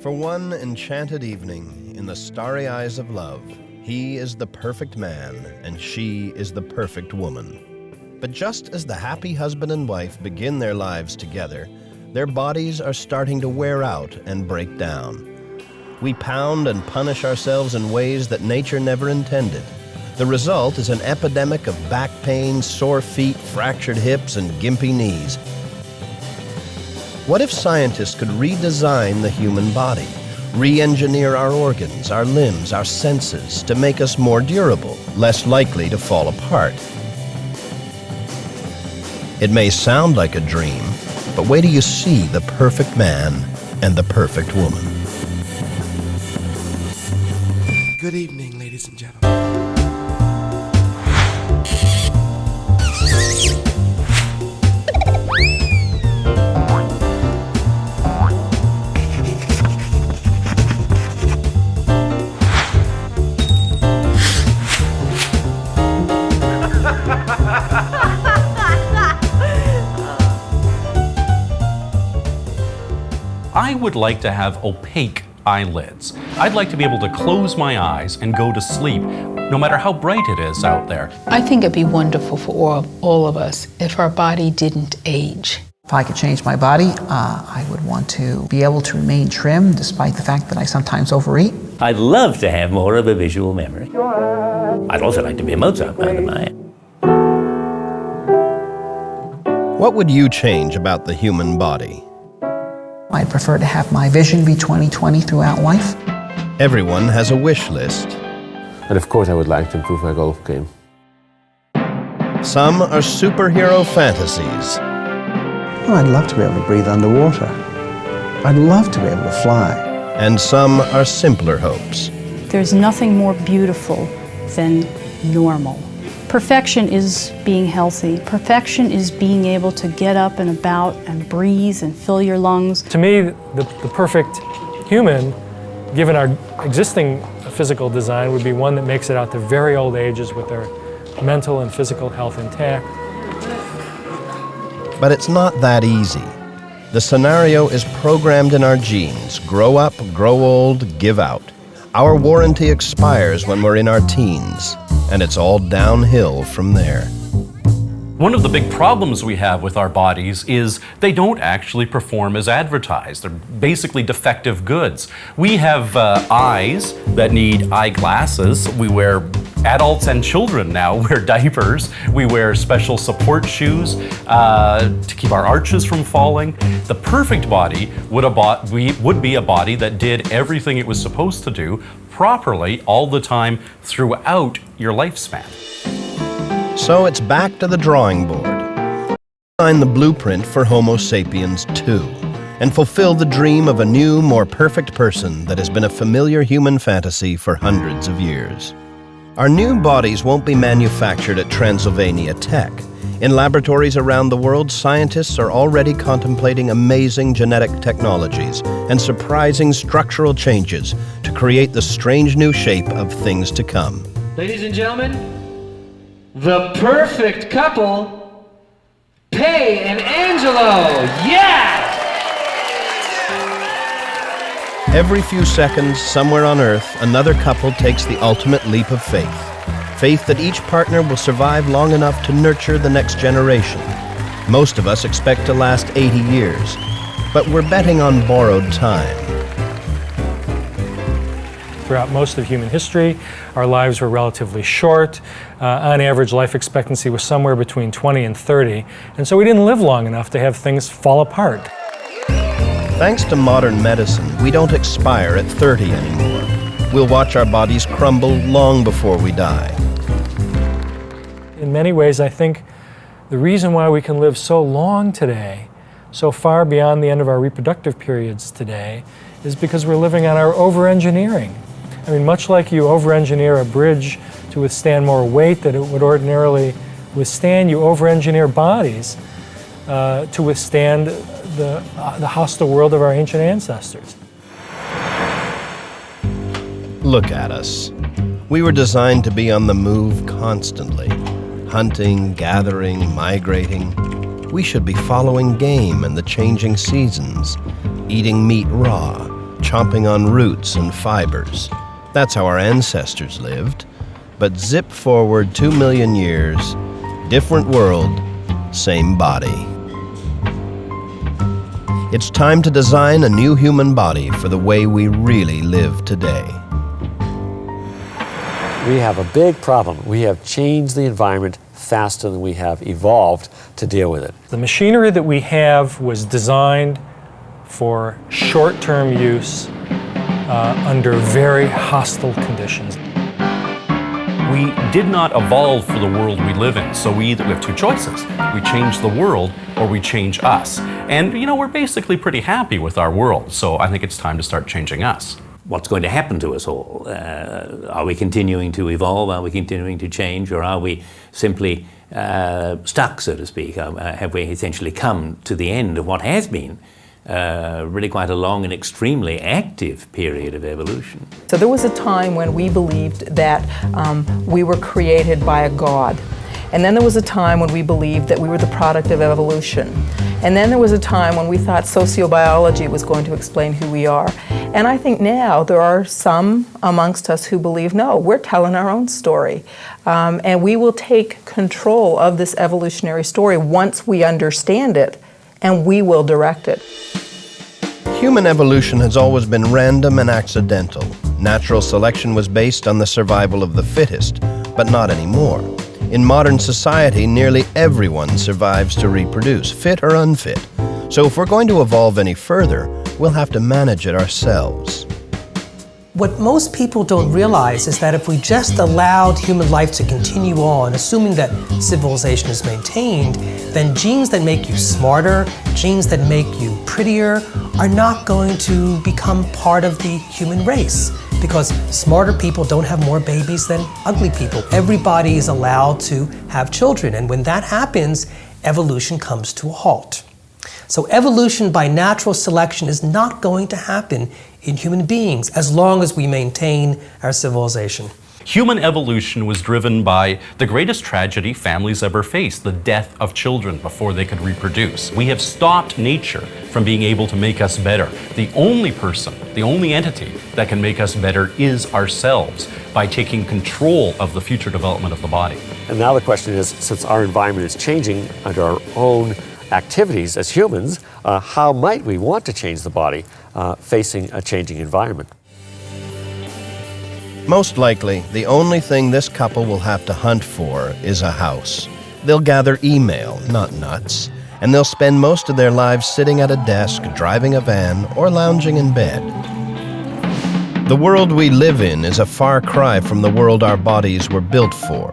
For one enchanted evening in the starry eyes of love, he is the perfect man and she is the perfect woman. But just as the happy husband and wife begin their lives together, their bodies are starting to wear out and break down. We pound and punish ourselves in ways that nature never intended. The result is an epidemic of back pain, sore feet, fractured hips, and gimpy knees. What if scientists could redesign the human body, re-engineer our organs, our limbs, our senses to make us more durable, less likely to fall apart? It may sound like a dream, but wait till you see the perfect man and the perfect woman. Good evening, ladies and gentlemen. I would like to have opaque eyelids. I'd like to be able to close my eyes and go to sleep, no matter how bright it is out there. I think it'd be wonderful for all of us if our body didn't age. If I could change my body, I would want to be able to remain trim despite the fact that I sometimes overeat. I'd love to have more of a visual memory. I'd also like to be a Mozart, by the way. What would you change about the human body? I'd prefer to have my vision be 20/20 throughout life. Everyone has a wish list. And of course I would like to improve my golf game. Some are superhero fantasies. Oh, I'd love to be able to breathe underwater. I'd love to be able to fly. And some are simpler hopes. There's nothing more beautiful than normal. Perfection is being healthy. Perfection is being able to get up and about and breathe and fill your lungs. To me, the perfect human, given our existing physical design, would be one that makes it out to very old ages with their mental and physical health intact. But it's not that easy. The scenario is programmed in our genes. Grow up, grow old, give out. Our warranty expires when we're in our teens, and it's all downhill from there. One of the big problems we have with our bodies is they don't actually perform as advertised. They're basically defective goods. We have eyes that need eyeglasses. We wear, adults and children now wear diapers. We wear special support shoes to keep our arches from falling. The perfect body would be a body that did everything it was supposed to do properly all the time throughout your lifespan. So it's back to the drawing board. Design the blueprint for Homo sapiens 2 and fulfill the dream of a new, more perfect person that has been a familiar human fantasy for hundreds of years. Our new bodies won't be manufactured at Transylvania Tech. In laboratories around the world, scientists are already contemplating amazing genetic technologies and surprising structural changes to create the strange new shape of things to come. Ladies and gentlemen, the perfect couple, Pei and Angelo. Yeah! Every few seconds, somewhere on Earth, another couple takes the ultimate leap of faith. Faith that each partner will survive long enough to nurture the next generation. Most of us expect to last 80 years, but we're betting on borrowed time. Throughout most of human history, our lives were relatively short. On average, life expectancy was somewhere between 20 and 30, and so we didn't live long enough to have things fall apart. Thanks to modern medicine, we don't expire at 30 anymore. We'll watch our bodies crumble long before we die. In many ways, I think the reason why we can live so long today, so far beyond the end of our reproductive periods today, is because we're living on our over-engineering. I mean, much like you over-engineer a bridge to withstand more weight than it would ordinarily withstand, you over-engineer bodies to withstand the hostile world of our ancient ancestors. Look at us. We were designed to be on the move constantly. Hunting, gathering, migrating. We should be following game and the changing seasons, eating meat raw, chomping on roots and fibers. That's how our ancestors lived. But zip forward 2 million years, different world, same body. It's time to design a new human body for the way we really live today. We have a big problem. We have changed the environment faster than we have evolved to deal with it. The machinery that we have was designed for short-term use under very hostile conditions. We did not evolve for the world we live in, so we have two choices. We change the world or we change us. And you know, we're basically pretty happy with our world, so I think it's time to start changing us. What's going to happen to us all? Are we continuing to evolve? Are we continuing to change? Or are we simply stuck, so to speak? Have we essentially come to the end of what has been really quite a long and extremely active period of evolution? So there was a time when we believed that we were created by a god. And then there was a time when we believed that we were the product of evolution. And then there was a time when we thought sociobiology was going to explain who we are. And I think now there are some amongst us who believe, no, we're telling our own story. And we will take control of this evolutionary story once we understand it, and we will direct it. Human evolution has always been random and accidental. Natural selection was based on the survival of the fittest, but not anymore. In modern society, nearly everyone survives to reproduce, fit or unfit. So if we're going to evolve any further, we'll have to manage it ourselves. What most people don't realize is that if we just allowed human life to continue on, assuming that civilization is maintained, then genes that make you smarter, genes that make you prettier, are not going to become part of the human race. Because smarter people don't have more babies than ugly people. Everybody is allowed to have children, and when that happens, evolution comes to a halt. So evolution by natural selection is not going to happen in human beings as long as we maintain our civilization. Human evolution was driven by the greatest tragedy families ever faced, the death of children before they could reproduce. We have stopped nature from being able to make us better. The only person, the only entity that can make us better is ourselves by taking control of the future development of the body. And now the question is, since our environment is changing under our own activities as humans, how might we want to change the body facing a changing environment? Most likely, the only thing this couple will have to hunt for is a house. They'll gather email, not nuts, and they'll spend most of their lives sitting at a desk, driving a van, or lounging in bed. The world we live in is a far cry from the world our bodies were built for.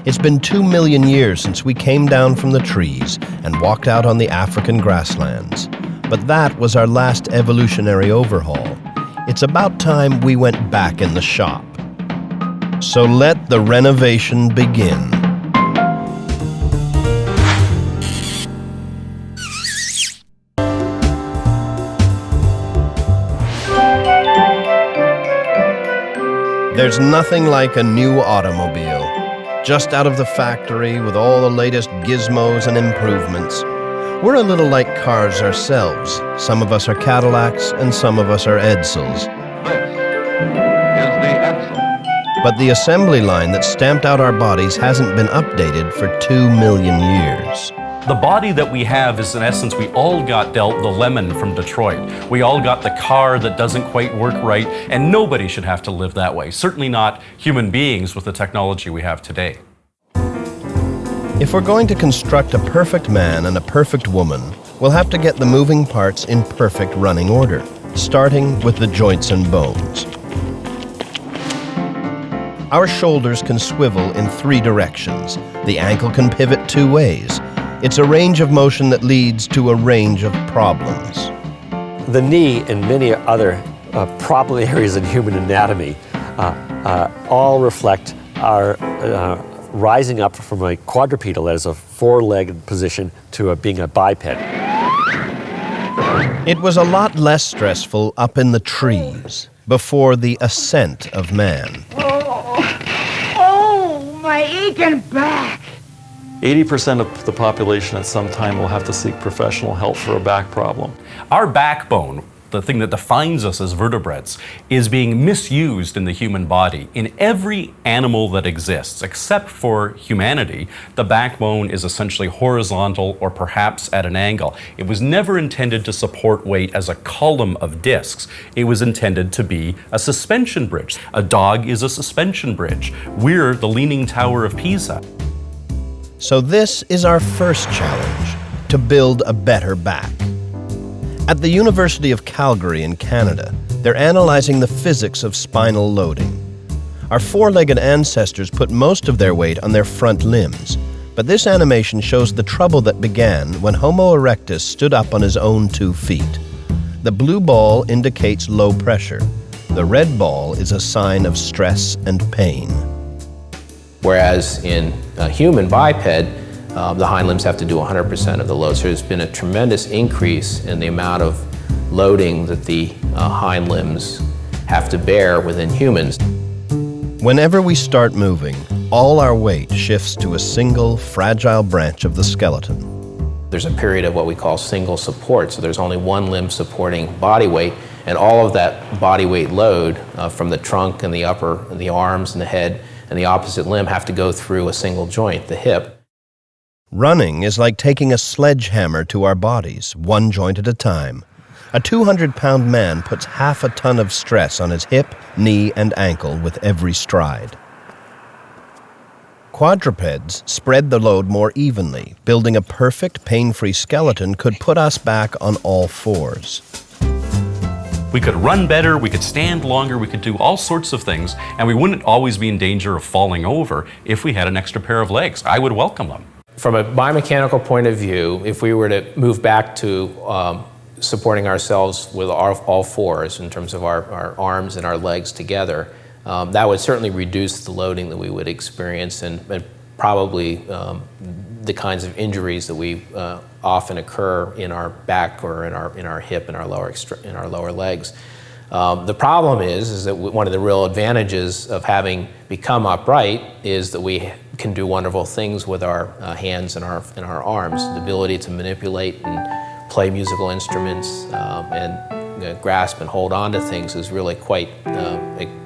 It's been 2 million years since we came down from the trees and walked out on the African grasslands. But that was our last evolutionary overhaul. It's about time we went back in the shop. So let the renovation begin. There's nothing like a new automobile. Just out of the factory with all the latest gizmos and improvements. We're a little like cars ourselves. Some of us are Cadillacs and some of us are Edsels. But the assembly line that stamped out our bodies hasn't been updated for 2 million years. The body that we have is, in essence, we all got dealt the lemon from Detroit. We all got the car that doesn't quite work right, and nobody should have to live that way. Certainly not human beings with the technology we have today. If we're going to construct a perfect man and a perfect woman, we'll have to get the moving parts in perfect running order, starting with the joints and bones. Our shoulders can swivel in 3 directions. The ankle can pivot 2 ways. It's a range of motion that leads to a range of problems. The knee and many other problem areas in human anatomy all reflect our rising up from a quadrupedal, that is a 4-legged position, to being a biped. It was a lot less stressful up in the trees before the ascent of man. Oh, my aching back! 80% of the population at some time will have to seek professional help for a back problem. Our backbone the thing that defines us as vertebrates, is being misused in the human body. In every animal that exists, except for humanity, the backbone is essentially horizontal or perhaps at an angle. It was never intended to support weight as a column of discs. It was intended to be a suspension bridge. A dog is a suspension bridge. We're the Leaning Tower of Pisa. So this is our first challenge, to build a better back. At the University of Calgary in Canada, they're analyzing the physics of spinal loading. Our four-legged ancestors put most of their weight on their front limbs, but this animation shows the trouble that began when Homo erectus stood up on his own 2 feet. The blue ball indicates low pressure. The red ball is a sign of stress and pain. Whereas in a human biped, the hind limbs have to do 100% of the load. So there's been a tremendous increase in the amount of loading that the hind limbs have to bear within humans. Whenever we start moving, all our weight shifts to a single, fragile branch of the skeleton. There's a period of what we call single support. So there's only one limb supporting body weight, and all of that body weight load from the trunk and the upper and the arms and the head and the opposite limb have to go through a single joint, the hip. Running is like taking a sledgehammer to our bodies, one joint at a time. A 200-pound man puts half a ton of stress on his hip, knee, and ankle with every stride. Quadrupeds spread the load more evenly. Building a perfect, pain-free skeleton could put us back on all fours. We could run better, we could stand longer, we could do all sorts of things, and we wouldn't always be in danger of falling over if we had an extra pair of legs. I would welcome them. From a biomechanical point of view, if we were to move back to supporting ourselves with all fours in terms of our arms and our legs together, that would certainly reduce the loading that we would experience and probably the kinds of injuries that we often occur in our back or in our hip and our lower legs. The problem is that one of the real advantages of having become upright is that we can do wonderful things with our hands and our arms. The ability to manipulate and play musical instruments and grasp and hold on to things is really quite,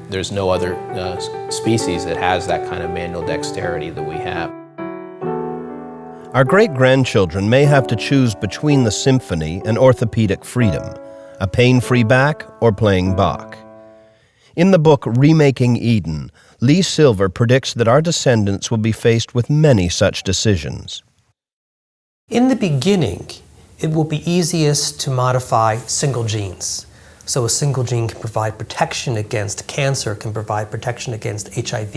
there's no other species that has that kind of manual dexterity that we have. Our great-grandchildren may have to choose between the symphony and orthopedic freedom, a pain-free back or playing Bach. In the book Remaking Eden, Lee Silver predicts that our descendants will be faced with many such decisions. In the beginning, it will be easiest to modify single genes. So a single gene can provide protection against cancer, can provide protection against HIV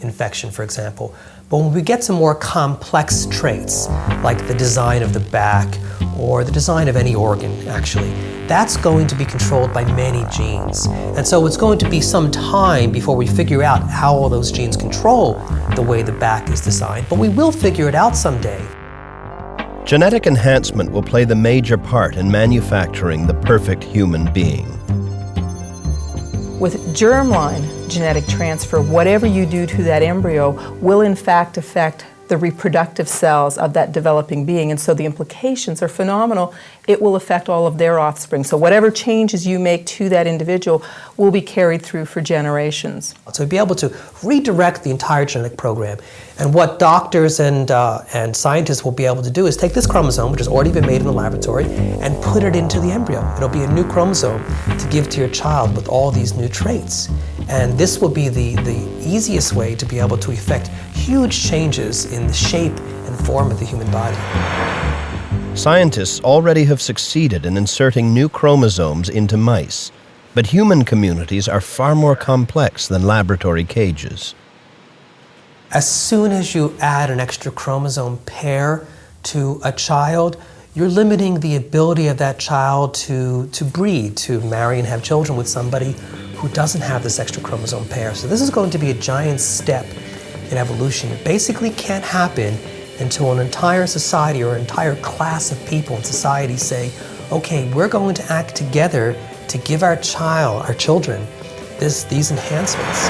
infection, for example. But when we get to more complex traits, like the design of the back or the design of any organ, actually, that's going to be controlled by many genes. And so it's going to be some time before we figure out how all those genes control the way the back is designed, but we will figure it out someday. Genetic enhancement will play the major part in manufacturing the perfect human being. With germline genetic transfer, whatever you do to that embryo will in fact affect the reproductive cells of that developing being, and so the implications are phenomenal. It will affect all of their offspring. So whatever changes you make to that individual will be carried through for generations. So be able to redirect the entire genetic program. And what doctors and scientists will be able to do is take this chromosome, which has already been made in the laboratory, and put it into the embryo. It'll be a new chromosome to give to your child with all these new traits. And this will be the easiest way to be able to effect huge changes in the shape and form of the human body. Scientists already have succeeded in inserting new chromosomes into mice, but human communities are far more complex than laboratory cages. As soon as you add an extra chromosome pair to a child, you're limiting the ability of that child to breed, to marry and have children with somebody who doesn't have this extra chromosome pair. So this is going to be a giant step in evolution. It basically can't happen until an entire society or an entire class of people in society say, okay, we're going to act together to give our children, these enhancements.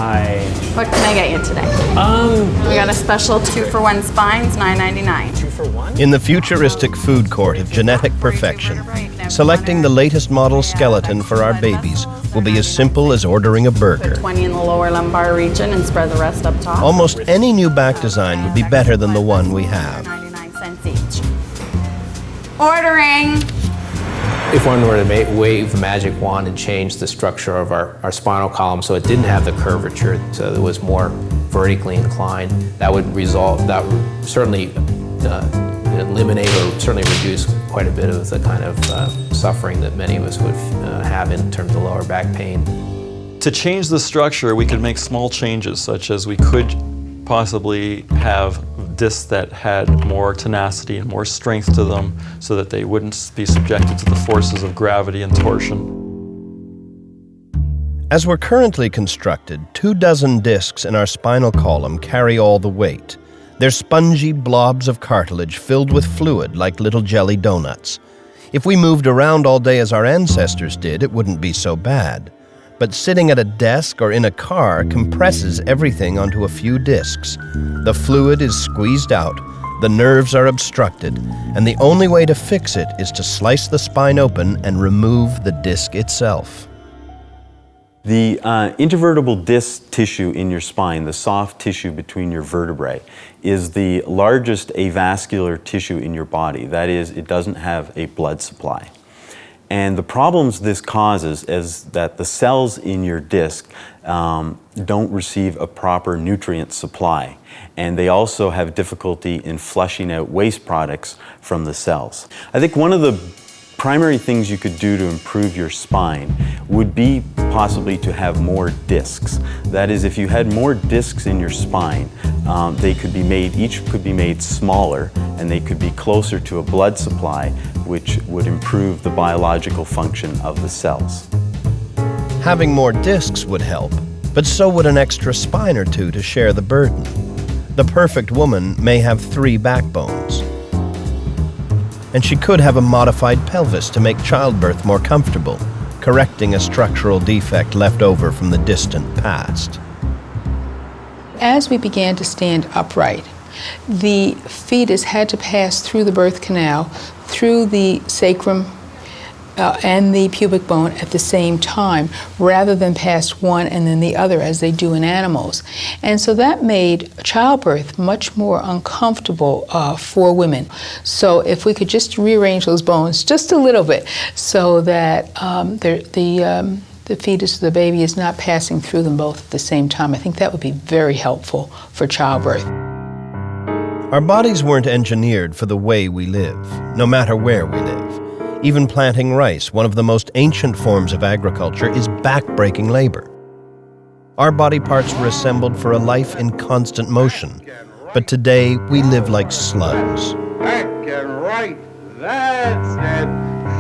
Hi. What can I get you today? We got a special 2-for-1 spines, $9.99. 2 for 1? In the futuristic food court of genetic perfection, selecting the latest model skeleton for our babies will be as simple as ordering a burger. 20 in the lower lumbar region and spread the rest up top. Almost any new back design would be better than the one we have. 99 cents each. Ordering! If one were to wave the magic wand and change the structure of our spinal column so it didn't have the curvature, so it was more vertically inclined, that would certainly eliminate or certainly reduce quite a bit of the kind of suffering that many of us would have in terms of lower back pain. To change the structure, we could make small changes, such as we could possibly have discs that had more tenacity and more strength to them so that they wouldn't be subjected to the forces of gravity and torsion. As we're currently constructed, 24 discs in our spinal column carry all the weight. They're spongy blobs of cartilage filled with fluid like little jelly donuts. If we moved around all day as our ancestors did, it wouldn't be so bad. But sitting at a desk or in a car compresses everything onto a few discs. The fluid is squeezed out, the nerves are obstructed, and the only way to fix it is to slice the spine open and remove the disc itself. The intervertebral disc tissue in your spine, the soft tissue between your vertebrae, is the largest avascular tissue in your body. That is, it doesn't have a blood supply. And the problems this causes is that the cells in your disc don't receive a proper nutrient supply. And they also have difficulty in flushing out waste products from the cells. I think one of the primary things you could do to improve your spine would be possibly to have more discs. That is, if you had more discs in your spine, they could be made, each could be made smaller, and they could be closer to a blood supply, which would improve the biological function of the cells. Having more discs would help, but so would an extra spine or two to share the burden. The perfect woman may have 3 backbones. And she could have a modified pelvis to make childbirth more comfortable, correcting a structural defect left over from the distant past. As we began to stand upright, the fetus had to pass through the birth canal, through the sacrum and the pubic bone at the same time, rather than past one and then the other as they do in animals. And so that made childbirth much more uncomfortable for women. So if we could just rearrange those bones just a little bit so that the fetus, the baby, is not passing through them both at the same time, I think that would be very helpful for childbirth. Our bodies weren't engineered for the way we live, no matter where we live. Even planting rice, one of the most ancient forms of agriculture, is back-breaking labor. Our body parts were assembled for a life in constant motion, but today we live like slugs. Back and right. That's it.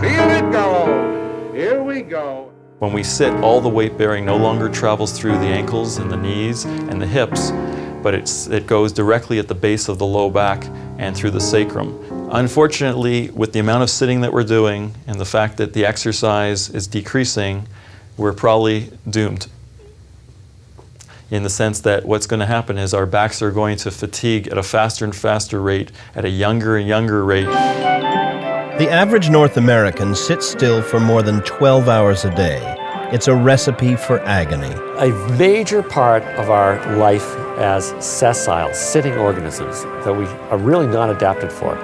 Feel it go. Here we go. When we sit, all the weight bearing no longer travels through the ankles and the knees and the hips, but it goes directly at the base of the low back and through the sacrum. Unfortunately, with the amount of sitting that we're doing and the fact that the exercise is decreasing, we're probably doomed. In the sense that what's going to happen is our backs are going to fatigue at a faster and faster rate, at a younger and younger rate. The average North American sits still for more than 12 hours a day. It's a recipe for agony. A major part of our life as sessile, sitting organisms that we are really not adapted for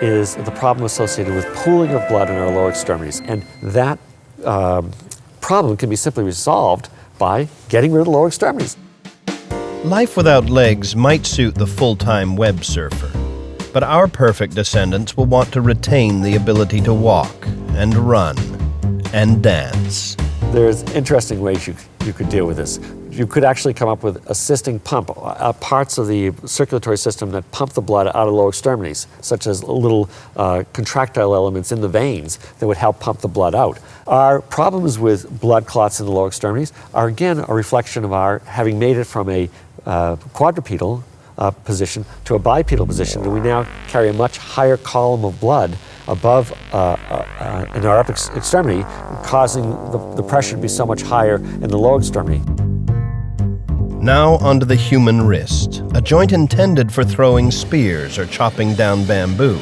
is the problem associated with pooling of blood in our lower extremities. And that problem can be simply resolved by getting rid of the lower extremities. Life without legs might suit the full-time web surfer, but our perfect descendants will want to retain the ability to walk and run and dance. There's interesting ways you could deal with this. You could actually come up with assisting pump, parts of the circulatory system that pump the blood out of the lower extremities, such as little contractile elements in the veins that would help pump the blood out. Our problems with blood clots in the lower extremities are again a reflection of our having made it from a quadrupedal position to a bipedal position, and we now carry a much higher column of blood above in our upper extremity, causing the pressure to be so much higher in the lower extremity. Now onto the human wrist, a joint intended for throwing spears or chopping down bamboo.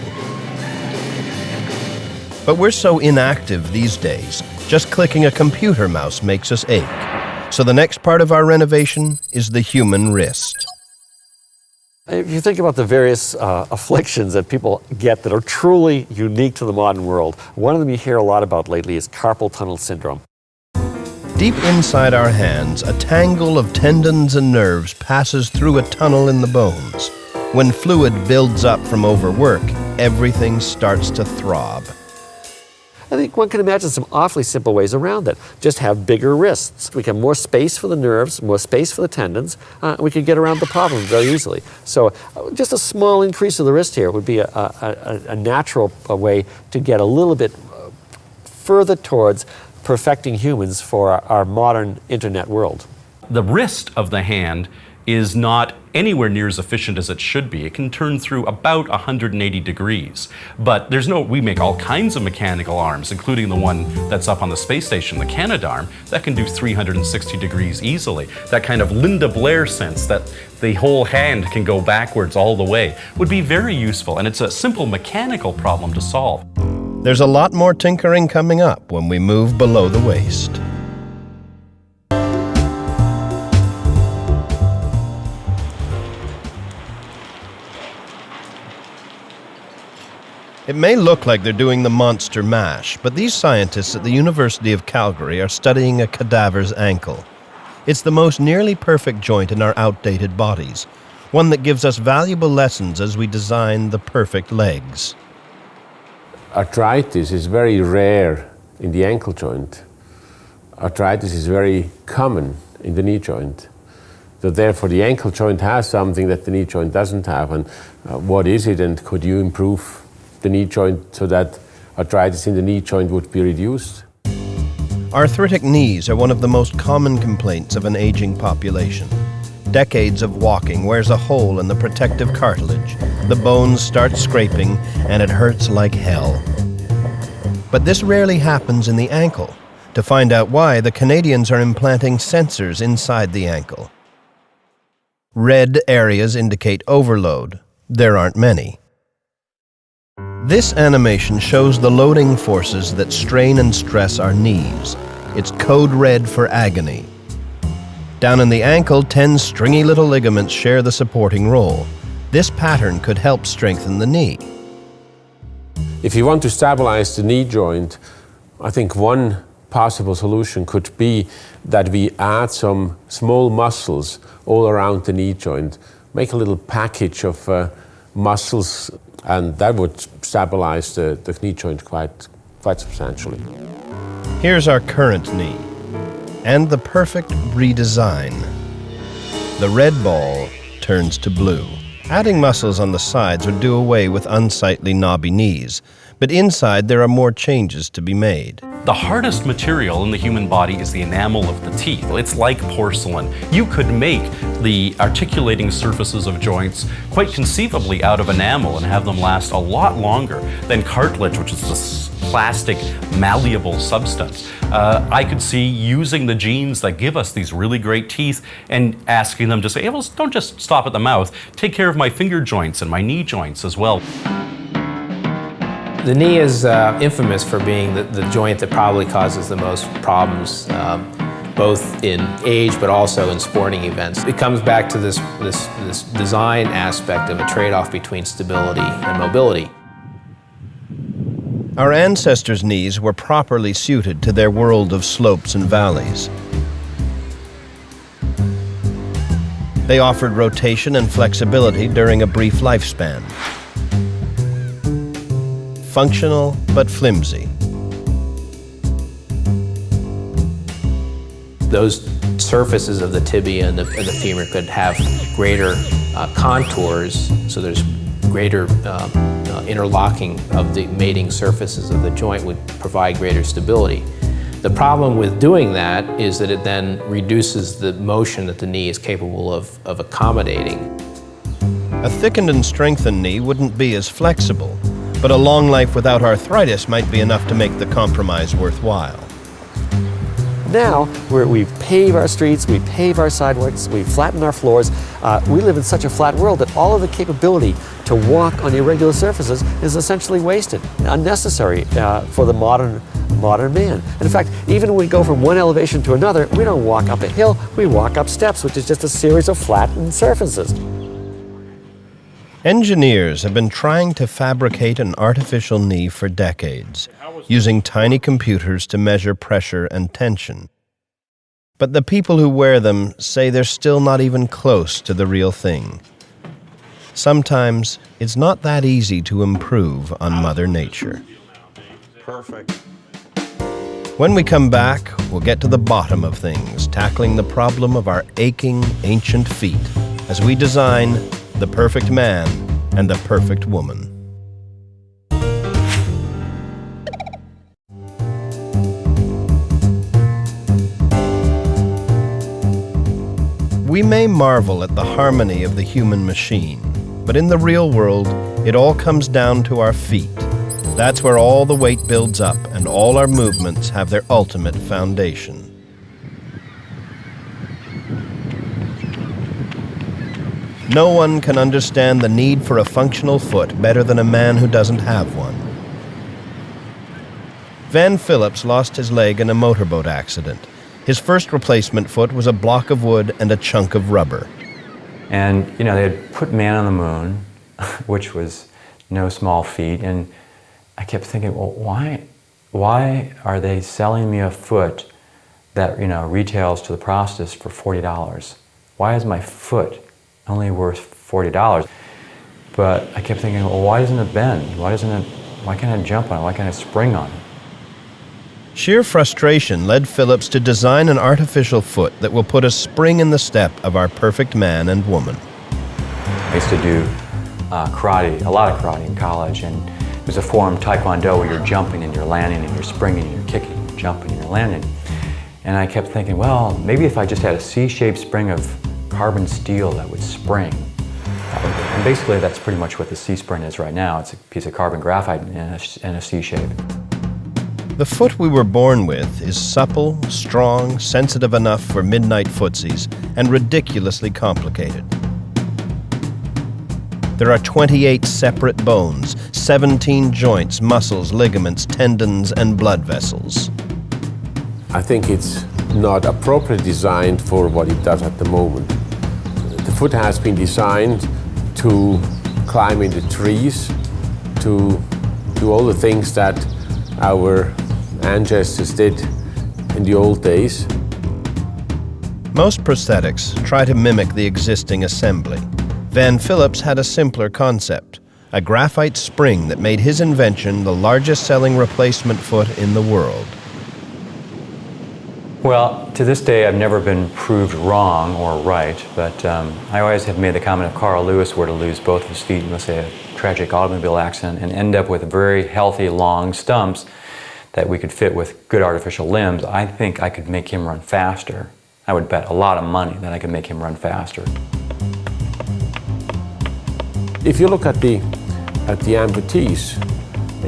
But we're so inactive these days, just clicking a computer mouse makes us ache. So the next part of our renovation is the human wrist. If you think about the various afflictions that people get that are truly unique to the modern world, one of them you hear a lot about lately is carpal tunnel syndrome. Deep inside our hands, a tangle of tendons and nerves passes through a tunnel in the bones. When fluid builds up from overwork, everything starts to throb. I think one can imagine some awfully simple ways around it. Just have bigger wrists. We have more space for the nerves, more space for the tendons. We could get around the problem very easily. So just a small increase of the wrist here would be a natural way to get a little bit further towards perfecting humans for our modern internet world. The wrist of the hand is not anywhere near as efficient as it should be. It can turn through about 180 degrees. But we make all kinds of mechanical arms, including the one that's up on the space station, the Canadarm, that can do 360 degrees easily. That kind of Linda Blair sense that the whole hand can go backwards all the way would be very useful, and it's a simple mechanical problem to solve. There's a lot more tinkering coming up when we move below the waist. It may look like they're doing the monster mash, but these scientists at the University of Calgary are studying a cadaver's ankle. It's the most nearly perfect joint in our outdated bodies, one that gives us valuable lessons as we design the perfect legs. Arthritis is very rare in the ankle joint. Arthritis is very common in the knee joint. So therefore the ankle joint has something that the knee joint doesn't have. And what is it, and could you improve the knee joint so that arthritis in the knee joint would be reduced? Arthritic knees are one of the most common complaints of an aging population. Decades of walking wears a hole in the protective cartilage. The bones start scraping and it hurts like hell. But this rarely happens in the ankle. To find out why, the Canadians are implanting sensors inside the ankle. Red areas indicate overload. There aren't many. This animation shows the loading forces that strain and stress our knees. It's code red for agony. Down in the ankle, 10 stringy little ligaments share the supporting role. This pattern could help strengthen the knee. If you want to stabilize the knee joint, I think one possible solution could be that we add some small muscles all around the knee joint, make a little package of muscles, and that would stabilize the knee joint quite substantially. Here's our current knee, and the perfect redesign. The red ball turns to blue. Adding muscles on the sides would do away with unsightly knobby knees, but inside there are more changes to be made. The hardest material in the human body is the enamel of the teeth. It's like porcelain. You could make the articulating surfaces of joints quite conceivably out of enamel and have them last a lot longer than cartilage, which is this plastic, malleable substance. I could see using the genes that give us these really great teeth and asking them to say, hey, well, don't just stop at the mouth, take care of my finger joints and my knee joints as well. The knee is infamous for being the joint that probably causes the most problems, both in age but also in sporting events. It comes back to this design aspect of a trade-off between stability and mobility. Our ancestors' knees were properly suited to their world of slopes and valleys. They offered rotation and flexibility during a brief lifespan. Functional but flimsy. Those surfaces of the tibia and the femur could have greater contours, so there's greater interlocking of the mating surfaces of the joint would provide greater stability. The problem with doing that is that it then reduces the motion that the knee is capable of accommodating. A thickened and strengthened knee wouldn't be as flexible, but a long life without arthritis might be enough to make the compromise worthwhile. now, where we pave our streets, we pave our sidewalks, we flatten our floors, we live in such a flat world that all of the capability to walk on irregular surfaces is essentially wasted, unnecessary for the modern man. And in fact, even when we go from one elevation to another, we don't walk up a hill, we walk up steps, which is just a series of flattened surfaces. Engineers have been trying to fabricate an artificial knee for decades, using tiny computers to measure pressure and tension. But the people who wear them say they're still not even close to the real thing. Sometimes it's not that easy to improve on Mother Nature. Perfect. When we come back, we'll get to the bottom of things, tackling the problem of our aching, ancient feet as we design the perfect man and the perfect woman. We may marvel at the harmony of the human machine, but in the real world, it all comes down to our feet. That's where all the weight builds up and all our movements have their ultimate foundation. No one can understand the need for a functional foot better than a man who doesn't have one. Van Phillips lost his leg in a motorboat accident. His first replacement foot was a block of wood and a chunk of rubber. And, you know, they had put man on the moon, which was no small feat, and I kept thinking, well, why are they selling me a foot that, you know, retails to the prosthetist for $40? Why is my foot only worth $40? But I kept thinking, well, why doesn't it bend? Why can't I jump on it? Why can't I spring on it? Sheer frustration led Phillips to design an artificial foot that will put a spring in the step of our perfect man and woman. I used to do karate, a lot of karate in college, and it was a form taekwondo where you're jumping and you're landing and you're springing and you're kicking and you're jumping and you're landing. And I kept thinking, well, maybe if I just had a C-shaped spring of carbon steel that would spring. And basically that's pretty much what the C-spring is right now. It's a piece of carbon graphite in a C-shape. The foot we were born with is supple, strong, sensitive enough for midnight footsies, and ridiculously complicated. There are 28 separate bones, 17 joints, muscles, ligaments, tendons, and blood vessels. I think it's not appropriately designed for what it does at the moment. The foot has been designed to climb into trees, to do all the things that our ancestors did in the old days. Most prosthetics try to mimic the existing assembly. Van Phillips had a simpler concept, a graphite spring that made his invention the largest selling replacement foot in the world. Well, to this day, I've never been proved wrong or right, but I always have made the comment if Carl Lewis were to lose both of his feet in, let's say, a tragic automobile accident and end up with very healthy, long stumps that we could fit with good artificial limbs, I think I could make him run faster. I would bet a lot of money that I could make him run faster. If you look at the amputees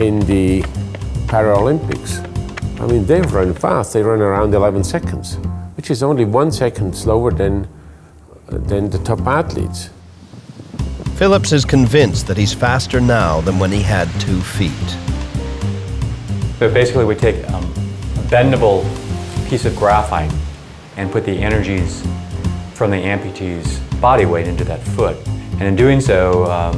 in the Paralympics, I mean, they run fast. They run around 11 seconds, which is only 1 second slower than the top athletes. Phillips is convinced that he's faster now than when he had 2 feet. So basically we take a bendable piece of graphite and put the energies from the amputee's body weight into that foot. And in doing so,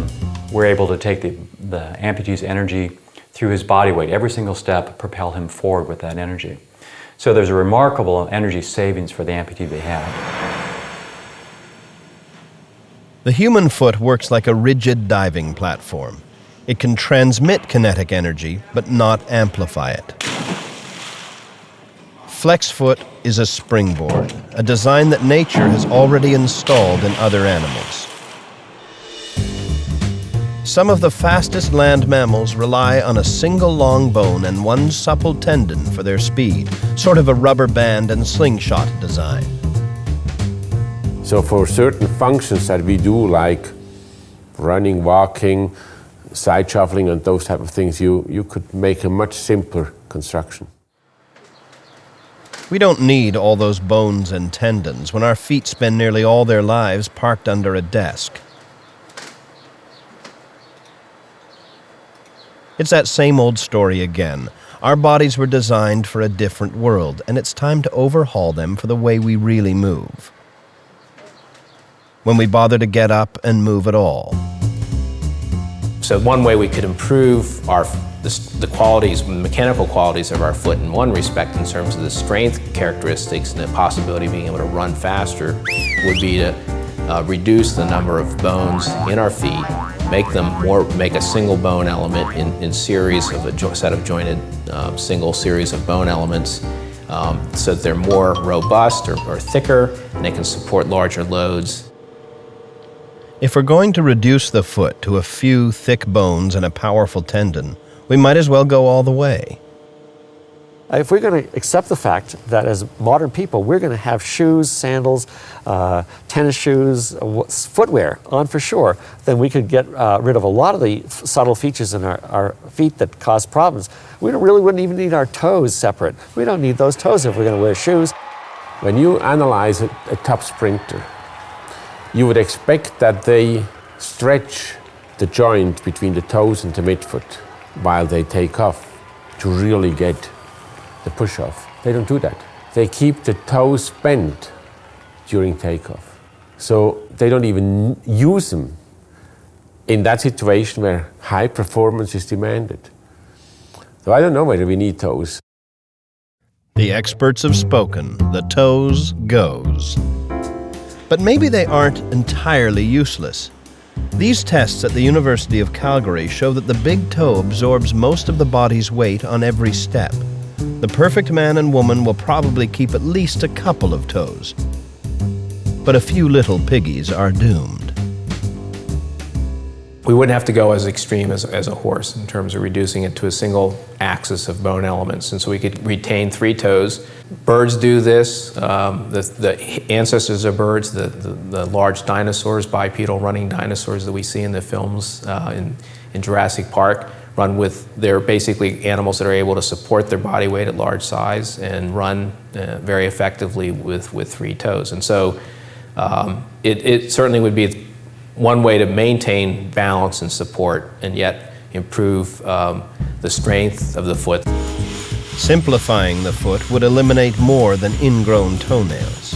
we're able to take the amputee's energy through his body weight. Every single step propel him forward with that energy. So there's a remarkable energy savings for the amputee they have. The human foot works like a rigid diving platform. It can transmit kinetic energy, but not amplify it. FlexFoot is a springboard, a design that nature has already installed in other animals. Some of the fastest land mammals rely on a single long bone and one supple tendon for their speed, sort of a rubber band and slingshot design. So for certain functions that we do, like running, walking, side shuffling and those type of things, you could make a much simpler construction. We don't need all those bones and tendons when our feet spend nearly all their lives parked under a desk. It's that same old story again. Our bodies were designed for a different world, and it's time to overhaul them for the way we really move. When we bother to get up and move at all. So one way we could improve the qualities, the mechanical qualities of our foot in one respect in terms of the strength characteristics and the possibility of being able to run faster would be to reduce the number of bones in our feet, make a single bone element in series of a set of jointed single series of bone elements so that they're more robust or thicker and they can support larger loads. If we're going to reduce the foot to a few thick bones and a powerful tendon, we might as well go all the way. If we're going to accept the fact that as modern people, we're going to have shoes, sandals, tennis shoes, footwear on for sure, then we could get rid of a lot of the subtle features in our feet that cause problems. We wouldn't even need our toes separate. We don't need those toes if we're going to wear shoes. When you analyze a top sprinter, you would expect that they stretch the joint between the toes and the midfoot while they take off to really get the push-off. They don't do that. They keep the toes bent during takeoff. So they don't even use them in that situation where high performance is demanded. So I don't know whether we need toes. The experts have spoken. The toes goes. But maybe they aren't entirely useless. These tests at the University of Calgary show that the big toe absorbs most of the body's weight on every step. The perfect man and woman will probably keep at least a couple of toes. But a few little piggies are doomed. We wouldn't have to go as extreme as a horse in terms of reducing it to a single axis of bone elements. And so we could retain 3 toes. Birds do this. The ancestors of birds, the large dinosaurs, bipedal running dinosaurs that we see in the films in Jurassic Park, they're basically animals that are able to support their body weight at large size and run very effectively with 3 toes. And so it certainly would be one way to maintain balance and support and yet improve the strength of the foot. Simplifying the foot would eliminate more than ingrown toenails.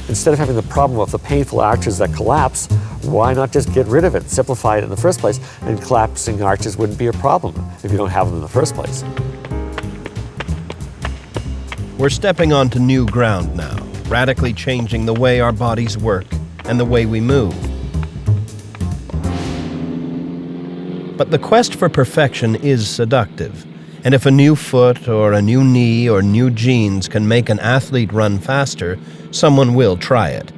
Instead of having the problem of the painful arches that collapse, why not just get rid of it, simplify it in the first place, and collapsing arches wouldn't be a problem if you don't have them in the first place. We're stepping onto new ground now, radically changing the way our bodies work and the way we move. But the quest for perfection is seductive. And if a new foot or a new knee or new genes can make an athlete run faster, someone will try it.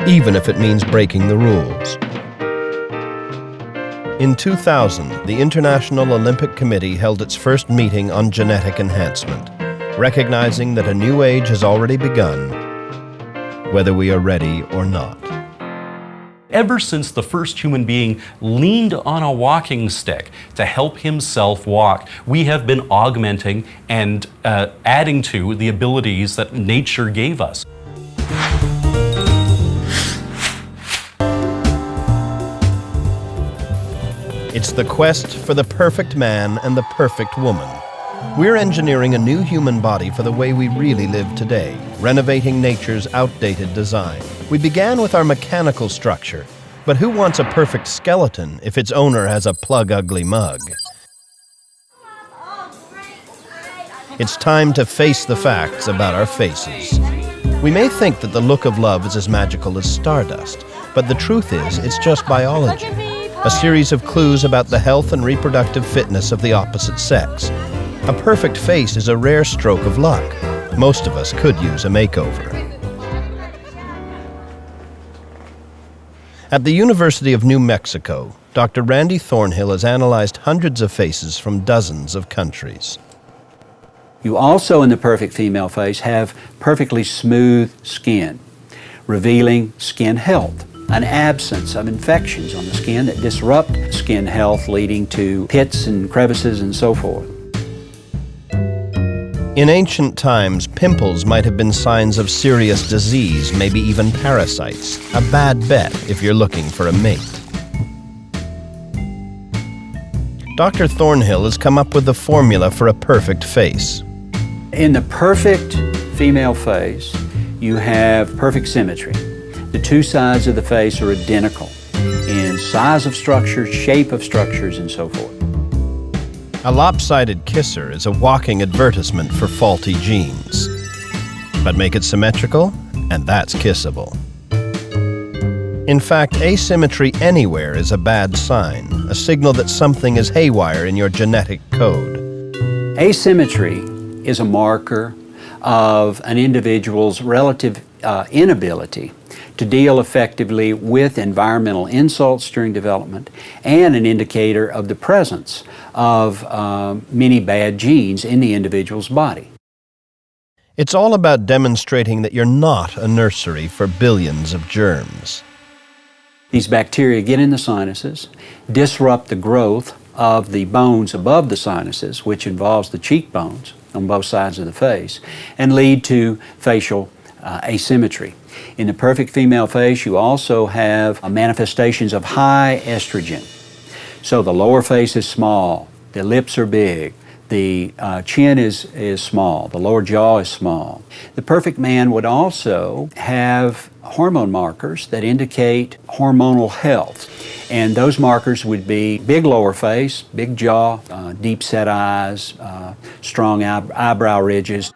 Even if it means breaking the rules. In 2000, the International Olympic Committee held its first meeting on genetic enhancement, recognizing that a new age has already begun, whether we are ready or not. Ever since the first human being leaned on a walking stick to help himself walk, we have been augmenting and adding to the abilities that nature gave us. It's the quest for the perfect man and the perfect woman. We're engineering a new human body for the way we really live today, renovating nature's outdated design. We began with our mechanical structure, but who wants a perfect skeleton if its owner has a plug-ugly mug? It's time to face the facts about our faces. We may think that the look of love is as magical as stardust, but the truth is, it's just biology. A series of clues about the health and reproductive fitness of the opposite sex. A perfect face is a rare stroke of luck. Most of us could use a makeover. At the University of New Mexico, Dr. Randy Thornhill has analyzed hundreds of faces from dozens of countries. You also, in the perfect female face, have perfectly smooth skin, revealing skin health, an absence of infections on the skin that disrupt skin health, leading to pits and crevices and so forth. In ancient times, pimples might have been signs of serious disease, maybe even parasites. A bad bet if you're looking for a mate. Dr. Thornhill has come up with the formula for a perfect face. In the perfect female face, you have perfect symmetry. The two sides of the face are identical in size of structures, shape of structures, and so forth. A lopsided kisser is a walking advertisement for faulty genes. But make it symmetrical, and that's kissable. In fact, asymmetry anywhere is a bad sign, a signal that something is haywire in your genetic code. Asymmetry is a marker of an individual's relative inability to deal effectively with environmental insults during development, and an indicator of the presence of many bad genes in the individual's body. It's all about demonstrating that you're not a nursery for billions of germs. These bacteria get in the sinuses, disrupt the growth of the bones above the sinuses, which involves the cheekbones on both sides of the face, and lead to facial asymmetry. In the perfect female face, you also have manifestations of high estrogen. So the lower face is small, the lips are big, the chin is small, the lower jaw is small. The perfect man would also have hormone markers that indicate hormonal health. And those markers would be big lower face, big jaw, deep set eyes, strong eyebrow ridges.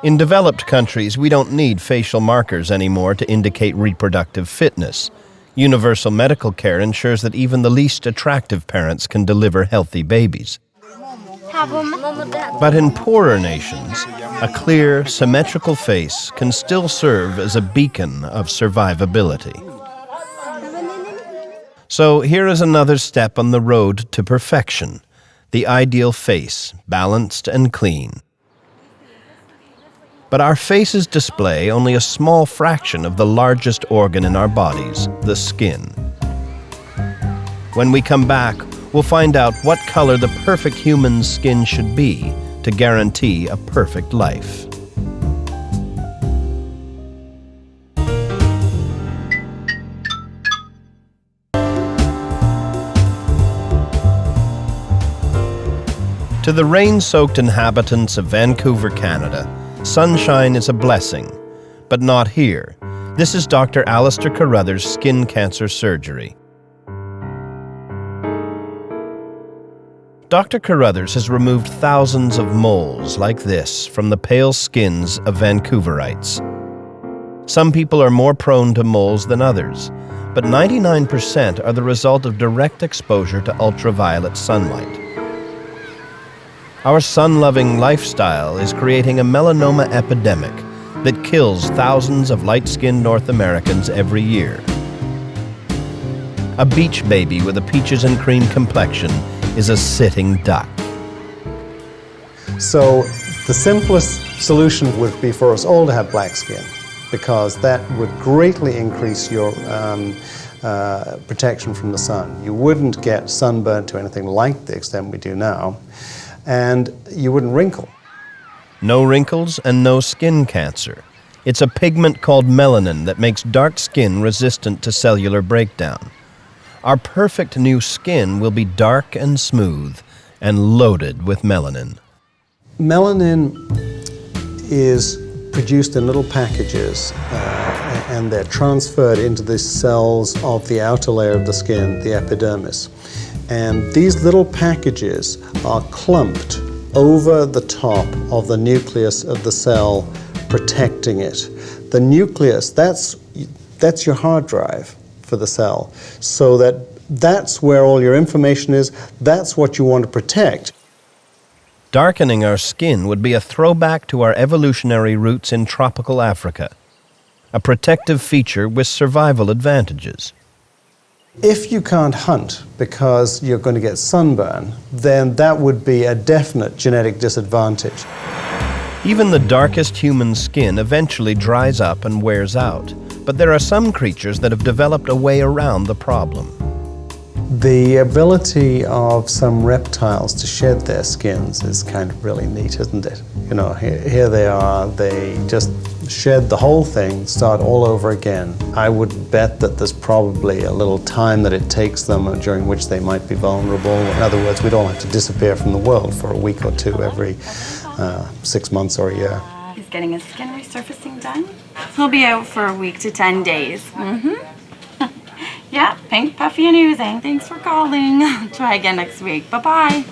In developed countries, we don't need facial markers anymore to indicate reproductive fitness. Universal medical care ensures that even the least attractive parents can deliver healthy babies. But in poorer nations, a clear, symmetrical face can still serve as a beacon of survivability. So here is another step on the road to perfection, the ideal face, balanced and clean. But our faces display only a small fraction of the largest organ in our bodies, the skin. When we come back, we'll find out what color the perfect human's skin should be to guarantee a perfect life. To the rain-soaked inhabitants of Vancouver, Canada, sunshine is a blessing, but not here. This is Dr. Alistair Carruthers' skin cancer surgery. Dr. Carruthers has removed thousands of moles like this from the pale skins of Vancouverites. Some people are more prone to moles than others, but 99% are the result of direct exposure to ultraviolet sunlight. Our sun-loving lifestyle is creating a melanoma epidemic that kills thousands of light-skinned North Americans every year. A beach baby with a peaches and cream complexion is a sitting duck. So the simplest solution would be for us all to have black skin, because that would greatly increase your protection from the sun. You wouldn't get sunburnt to anything like the extent we do now, and you wouldn't wrinkle. No wrinkles and no skin cancer. It's a pigment called melanin that makes dark skin resistant to cellular breakdown. Our perfect new skin will be dark and smooth and loaded with melanin. Melanin is produced in little packages and they're transferred into the cells of the outer layer of the skin, the epidermis. And these little packages are clumped over the top of the nucleus of the cell, protecting it. The nucleus, that's your hard drive for the cell, so that's where all your information is, that's what you want to protect. Darkening our skin would be a throwback to our evolutionary roots in tropical Africa, a protective feature with survival advantages. If you can't hunt because you're going to get sunburn, then that would be a definite genetic disadvantage. Even the darkest human skin eventually dries up and wears out, but there are some creatures that have developed a way around the problem. The ability of some reptiles to shed their skins is kind of really neat, isn't it? You know, here they are, they just shed the whole thing, start all over again. I would bet that there's probably a little time that it takes them during which they might be vulnerable. In other words, we'd all have to disappear from the world for a week or two every 6 months or a year. He's getting his skin resurfacing done. He'll be out for a week to 10 days. Yeah, pink, puffy, and oozing. Thanks for calling. Try again next week. Bye-bye.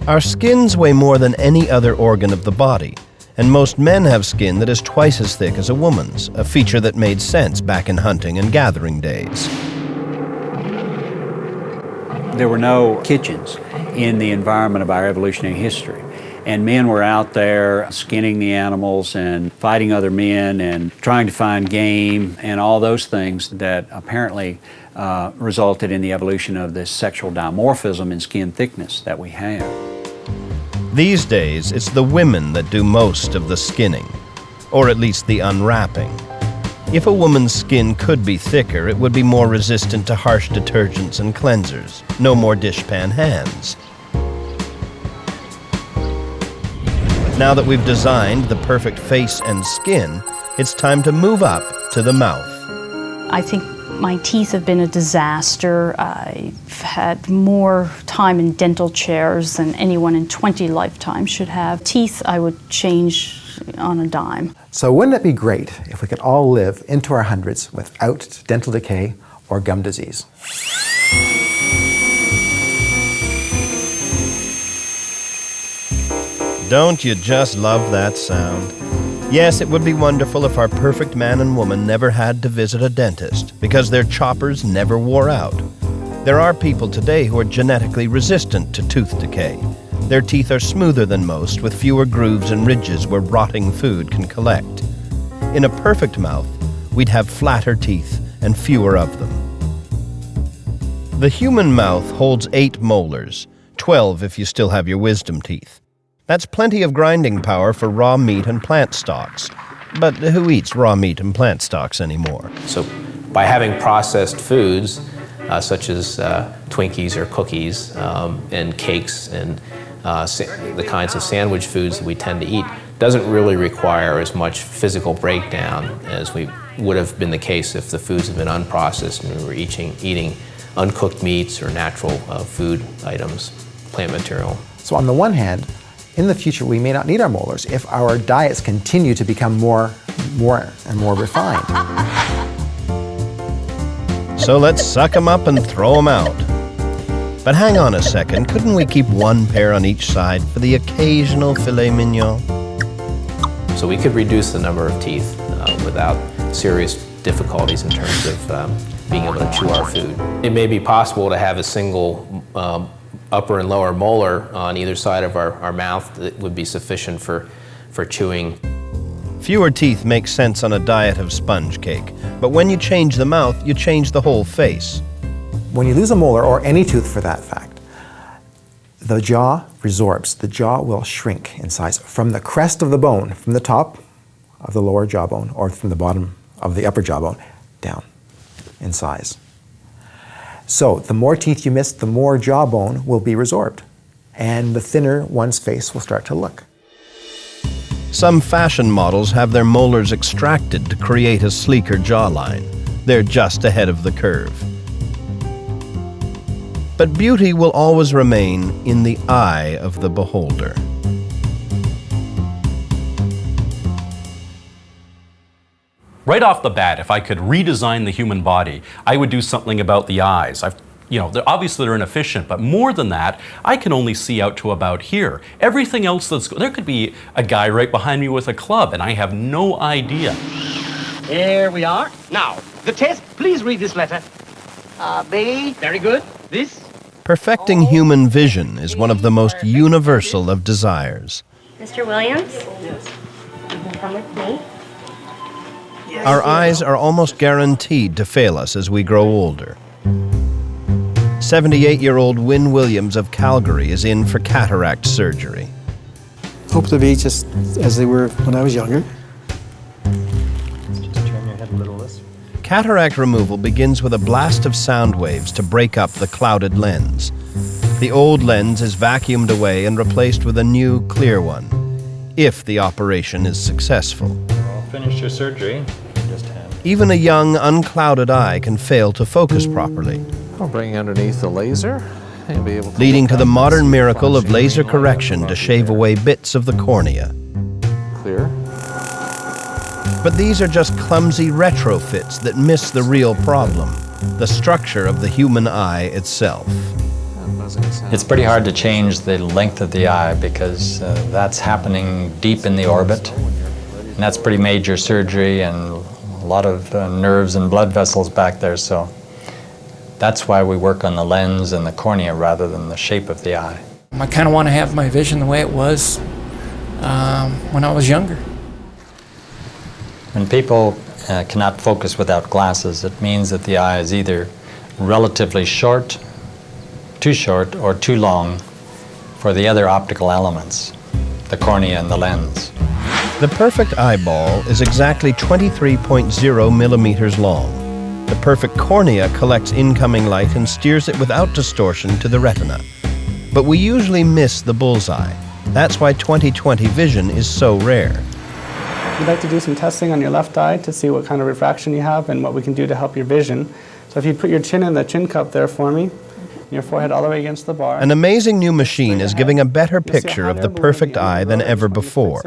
Our skins weigh more than any other organ of the body, and most men have skin that is twice as thick as a woman's, a feature that made sense back in hunting and gathering days. There were no kitchens in the environment of our evolutionary history. And men were out there skinning the animals and fighting other men and trying to find game and all those things that apparently resulted in the evolution of this sexual dimorphism in skin thickness that we have. These days, it's the women that do most of the skinning, or at least the unwrapping. If a woman's skin could be thicker, it would be more resistant to harsh detergents and cleansers. No more dishpan hands. Now that we've designed the perfect face and skin, it's time to move up to the mouth. I think my teeth have been a disaster. I've had more time in dental chairs than anyone in 20 lifetimes should have. Teeth I would change on a dime. So wouldn't it be great if we could all live into our hundreds without dental decay or gum disease? Don't you just love that sound? Yes, it would be wonderful if our perfect man and woman never had to visit a dentist, because their choppers never wore out. There are people today who are genetically resistant to tooth decay. Their teeth are smoother than most, with fewer grooves and ridges where rotting food can collect. In a perfect mouth, we'd have flatter teeth and fewer of them. The human mouth holds 8 molars, 12 if you still have your wisdom teeth. That's plenty of grinding power for raw meat and plant stocks. But who eats raw meat and plant stocks anymore? So by having processed foods, such as Twinkies or cookies and cakes and the kinds of sandwich foods that we tend to eat, doesn't really require as much physical breakdown as we would have been the case if the foods had been unprocessed and we were eating uncooked meats or natural food items, plant material. So on the one hand, in the future, we may not need our molars if our diets continue to become more and more refined. So let's suck them up and throw them out. But hang on a second, couldn't we keep one pair on each side for the occasional filet mignon? So we could reduce the number of teeth without serious difficulties in terms of being able to chew our food. It may be possible to have a single upper and lower molar on either side of our mouth that would be sufficient for chewing. Fewer teeth make sense on a diet of sponge cake, but when you change the mouth, you change the whole face. When you lose a molar, or any tooth for that fact, the jaw resorbs. The jaw will shrink in size from the crest of the bone, from the top of the lower jawbone, or from the bottom of the upper jawbone, down in size. So the more teeth you miss, the more jawbone will be resorbed, and the thinner one's face will start to look. Some fashion models have their molars extracted to create a sleeker jawline. They're just ahead of the curve. But beauty will always remain in the eye of the beholder. Right off the bat, if I could redesign the human body, I would do something about the eyes. Obviously they're inefficient, but more than that, I can only see out to about here. Everything else there could be a guy right behind me with a club, and I have no idea. Here we are. Now, the test, please read this letter. B. Very good. This. Perfecting human vision is one of the most universal of desires. Mr. Williams? Yes. You can come with me. Our eyes are almost guaranteed to fail us as we grow older. 78-year-old Wynne Williams of Calgary is in for cataract surgery. Hope to be just as they were when I was younger. Just turn your head a little this way. Cataract removal begins with a blast of sound waves to break up the clouded lens. The old lens is vacuumed away and replaced with a new, clear one, if the operation is successful. All finished your surgery. Just hand. Even a young, unclouded eye can fail to focus properly, I'll bring underneath the laser and be able to leading to the modern miracle of laser correction to shave away bits of the cornea. clear. But these are just clumsy retrofits that miss the real problem, the structure of the human eye itself. It's pretty hard to change the length of the eye because that's happening deep in the orbit. And that's pretty major surgery and a lot of nerves and blood vessels back there, so that's why we work on the lens and the cornea rather than the shape of the eye. I kind of want to have my vision the way it was when I was younger. When people cannot focus without glasses, it means that the eye is either relatively short, too short, or too long for the other optical elements, the cornea and the lens. The perfect eyeball is exactly 23.0 millimeters long. The perfect cornea collects incoming light and steers it without distortion to the retina. But we usually miss the bullseye. That's why 20/20 vision is so rare. We'd like to do some testing on your left eye to see what kind of refraction you have and what we can do to help your vision. So if you put your chin in the chin cup there for me, your forehead all the way against the bar. An amazing new machine is giving a better picture of the perfect eye than ever before.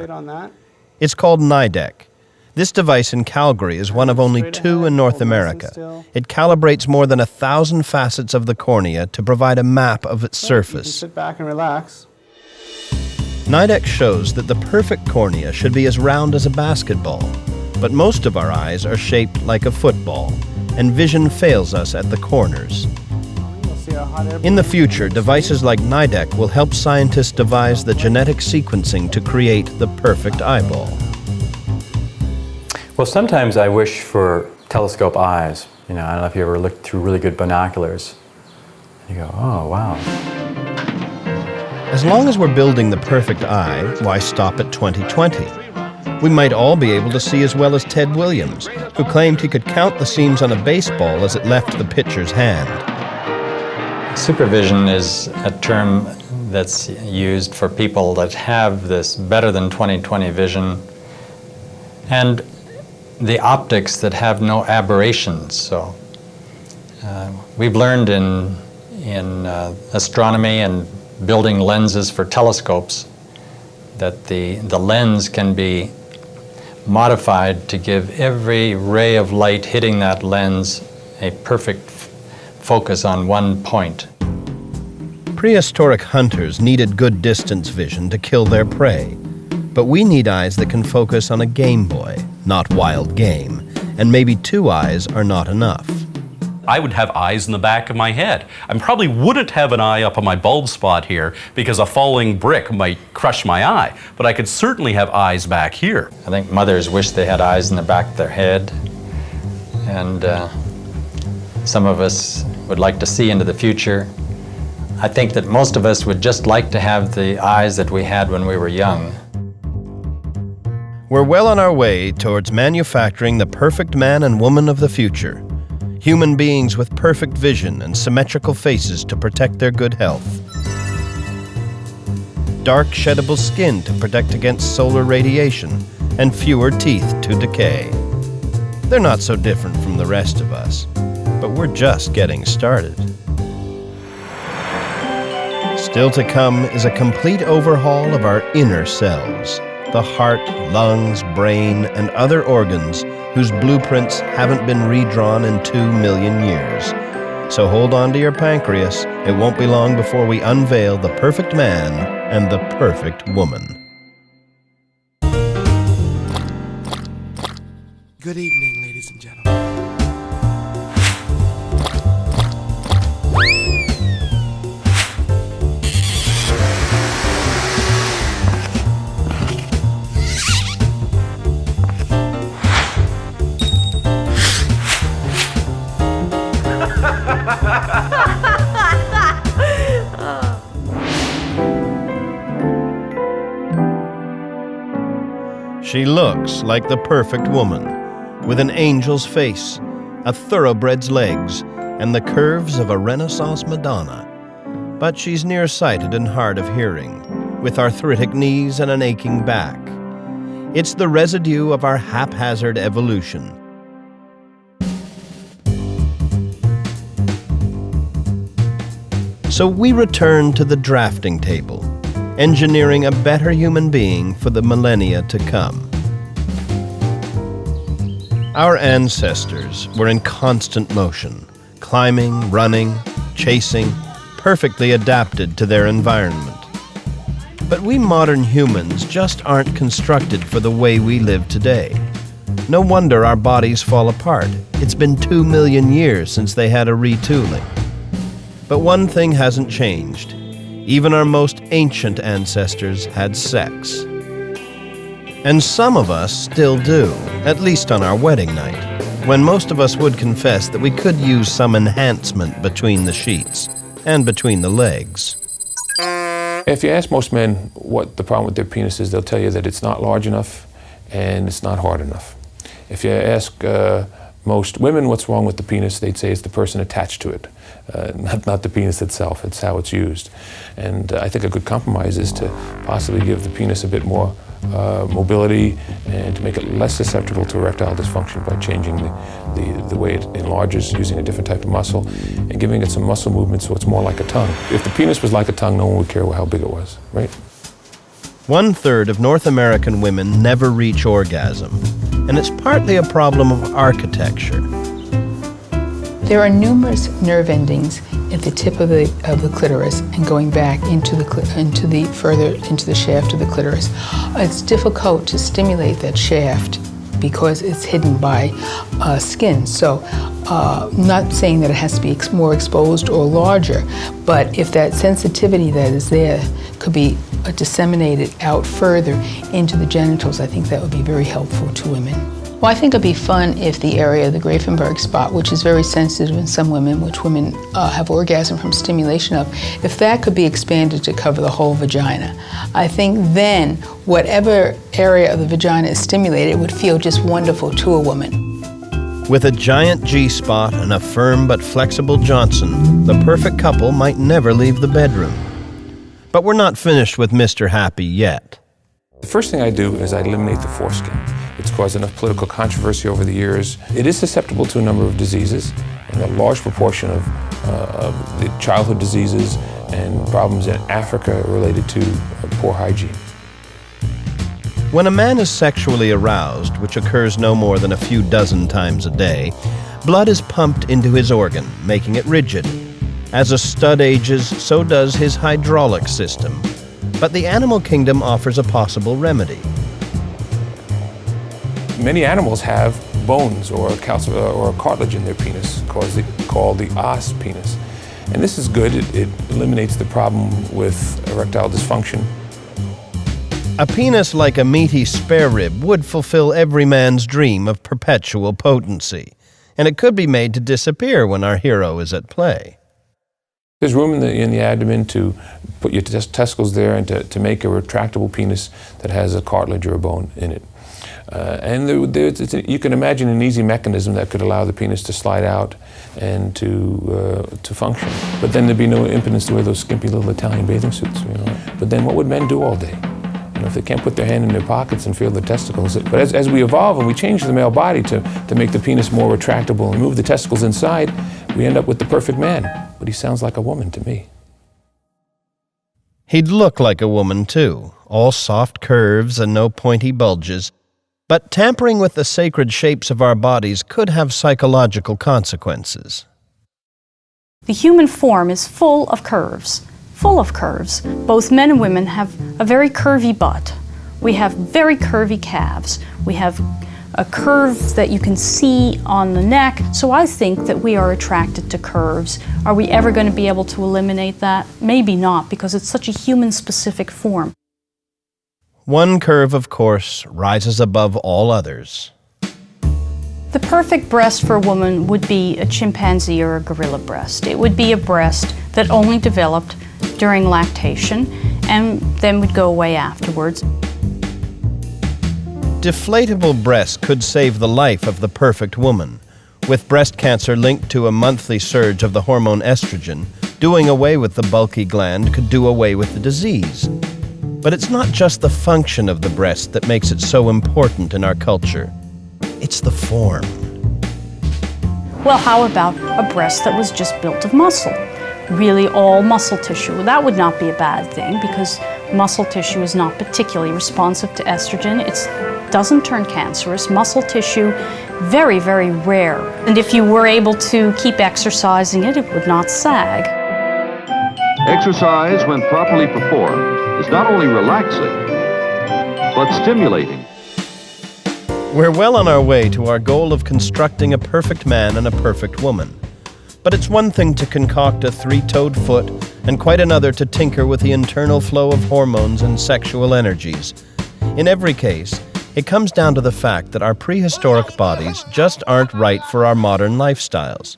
It's called NIDEC. This device in Calgary is one of only 2 in North America. It calibrates more than 1,000 facets of the cornea to provide a map of its surface. Sit back and relax. NIDEC shows that the perfect cornea should be as round as a basketball, but most of our eyes are shaped like a football, and vision fails us at the corners. In the future, devices like NIDEC will help scientists devise the genetic sequencing to create the perfect eyeball. Well, sometimes I wish for telescope eyes. I don't know if you ever looked through really good binoculars. You go, oh, wow. As long as we're building the perfect eye, why stop at 20/20? We might all be able to see as well as Ted Williams, who claimed he could count the seams on a baseball as it left the pitcher's hand. Supervision is a term that's used for people that have this better than 20/20 vision and the optics that have no aberrations. So we've learned in astronomy and building lenses for telescopes that the lens can be modified to give every ray of light hitting that lens a perfect focus on one point. Prehistoric hunters needed good distance vision to kill their prey, but we need eyes that can focus on a Game Boy, not wild game, and maybe 2 eyes are not enough. I would have eyes in the back of my head. I probably wouldn't have an eye up on my bald spot here because a falling brick might crush my eye, but I could certainly have eyes back here. I think mothers wish they had eyes in the back of their head, and some of us would like to see into the future. I think that most of us would just like to have the eyes that we had when we were young. We're well on our way towards manufacturing the perfect man and woman of the future. Human beings with perfect vision and symmetrical faces to protect their good health. Dark, sheddable skin to protect against solar radiation, and fewer teeth to decay. They're not so different from the rest of us, but we're just getting started. Still to come is a complete overhaul of our inner selves, the heart, lungs, brain, and other organs whose blueprints haven't been redrawn in 2 million years. So hold on to your pancreas. It won't be long before we unveil the perfect man and the perfect woman. Good evening, ladies and gentlemen. She looks like the perfect woman, with an angel's face, a thoroughbred's legs, and the curves of a Renaissance Madonna. But she's nearsighted and hard of hearing, with arthritic knees and an aching back. It's the residue of our haphazard evolution. So we return to the drafting table, engineering a better human being for the millennia to come. Our ancestors were in constant motion, climbing, running, chasing, perfectly adapted to their environment. But we modern humans just aren't constructed for the way we live today. No wonder our bodies fall apart. It's been 2 million years since they had a retooling. But one thing hasn't changed. Even our most ancient ancestors had sex. And some of us still do, at least on our wedding night, when most of us would confess that we could use some enhancement between the sheets and between the legs. If you ask most men what the problem with their penis is, they'll tell you that it's not large enough and it's not hard enough. If you ask most women what's wrong with the penis, they'd say it's the person attached to it, not the penis itself, it's how it's used. And I think a good compromise is to possibly give the penis a bit more mobility and to make it less susceptible to erectile dysfunction by changing the way it enlarges using a different type of muscle and giving it some muscle movement so it's more like a tongue. If the penis was like a tongue, no one would care how big it was, right? 1/3 of North American women never reach orgasm, and it's partly a problem of architecture. There are numerous nerve endings at the tip of the clitoris and going back into the shaft of the clitoris. It's difficult to stimulate that shaft because it's hidden by skin. So, not saying that it has to be more exposed or larger, but if that sensitivity that is there could be disseminated out further into the genitals, I think that would be very helpful to women. Well, I think it'd be fun if the area, the Grafenberg spot, which is very sensitive in some women, which women have orgasm from stimulation of, if that could be expanded to cover the whole vagina. I think then whatever area of the vagina is stimulated, it would feel just wonderful to a woman. With a giant G-spot and a firm but flexible Johnson, the perfect couple might never leave the bedroom. But we're not finished with Mr. Happy yet. The first thing I do is I eliminate the foreskin. It's caused enough political controversy over the years. It is susceptible to a number of diseases, and a large proportion of the childhood diseases and problems in Africa are related to poor hygiene. When a man is sexually aroused, which occurs no more than a few dozen times a day, blood is pumped into his organ, making it rigid. As a stud ages, so does his hydraulic system. But the animal kingdom offers a possible remedy. Many animals have bones or cartilage in their penis called the os penis. And this is good. It eliminates the problem with erectile dysfunction. A penis like a meaty spare rib would fulfill every man's dream of perpetual potency, and it could be made to disappear when our hero is at play. There's room in the abdomen to put your testicles there and to make a retractable penis that has a cartilage or a bone in it. And you can imagine an easy mechanism that could allow the penis to slide out and to function. But then there'd be no impotence to wear those skimpy little Italian bathing suits, you know. But then what would men do all day? You know, if they can't put their hand in their pockets and feel the testicles. But as we evolve and we change the male body to make the penis more retractable and move the testicles inside, we end up with the perfect man. But he sounds like a woman to me. He'd look like a woman, too, all soft curves and no pointy bulges. But tampering with the sacred shapes of our bodies could have psychological consequences. The human form is full of curves. Full of curves. Both men and women have a very curvy butt. We have very curvy calves. We have a curve that you can see on the neck. So I think that we are attracted to curves. Are we ever going to be able to eliminate that? Maybe not, because it's such a human-specific form. One curve, of course, rises above all others. The perfect breast for a woman would be a chimpanzee or a gorilla breast. It would be a breast that only developed during lactation and then would go away afterwards. Deflatable breasts could save the life of the perfect woman. With breast cancer linked to a monthly surge of the hormone estrogen, doing away with the bulky gland could do away with the disease. But it's not just the function of the breast that makes it so important in our culture. It's the form. Well, how about a breast that was just built of muscle? Really all muscle tissue. Well, that would not be a bad thing because muscle tissue is not particularly responsive to estrogen. It doesn't turn cancerous. Muscle tissue, very, very rare. And if you were able to keep exercising it, it would not sag. Exercise, when properly performed, is not only relaxing, but stimulating. We're well on our way to our goal of constructing a perfect man and a perfect woman. But it's one thing to concoct a three-toed foot, and quite another to tinker with the internal flow of hormones and sexual energies. In every case, it comes down to the fact that our prehistoric bodies just aren't right for our modern lifestyles.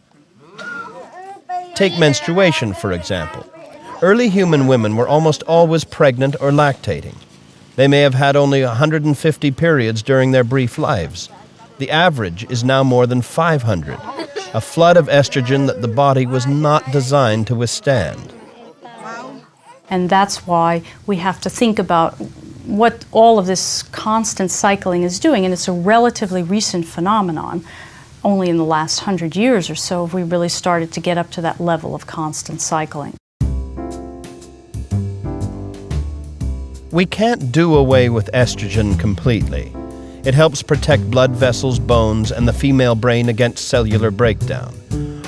Take menstruation, for example. Early human women were almost always pregnant or lactating. They may have had only 150 periods during their brief lives. The average is now more than 500, a flood of estrogen that the body was not designed to withstand. And that's why we have to think about what all of this constant cycling is doing. And it's a relatively recent phenomenon. Only in the last 100 years or so have we really started to get up to that level of constant cycling. We can't do away with estrogen completely. It helps protect blood vessels, bones, and the female brain against cellular breakdown.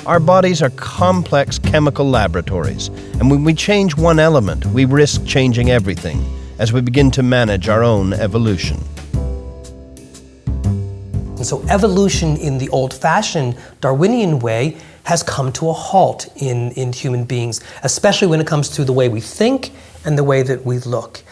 Our bodies are complex chemical laboratories, and when we change one element, we risk changing everything as we begin to manage our own evolution. And so evolution in the old-fashioned Darwinian way has come to a halt in human beings, especially when it comes to the way we think and the way that we look.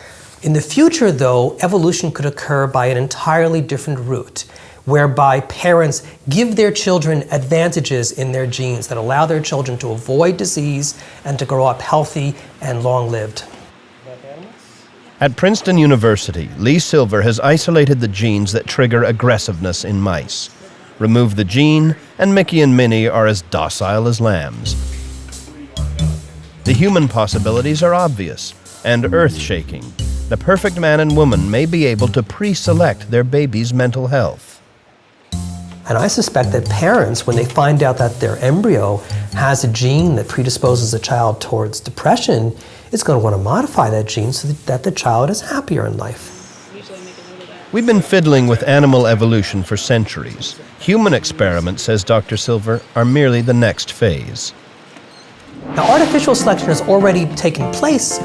In the future, though, evolution could occur by an entirely different route, whereby parents give their children advantages in their genes that allow their children to avoid disease and to grow up healthy and long-lived. At Princeton University, Lee Silver has isolated the genes that trigger aggressiveness in mice. Remove the gene, and Mickey and Minnie are as docile as lambs. The human possibilities are obvious and earth-shaking. The perfect man and woman may be able to pre-select their baby's mental health. And I suspect that parents, when they find out that their embryo has a gene that predisposes a child towards depression, is going to want to modify that gene so that the child is happier in life. We've been fiddling with animal evolution for centuries. Human experiments, says Dr. Silver, are merely the next phase. Now, artificial selection has already taken place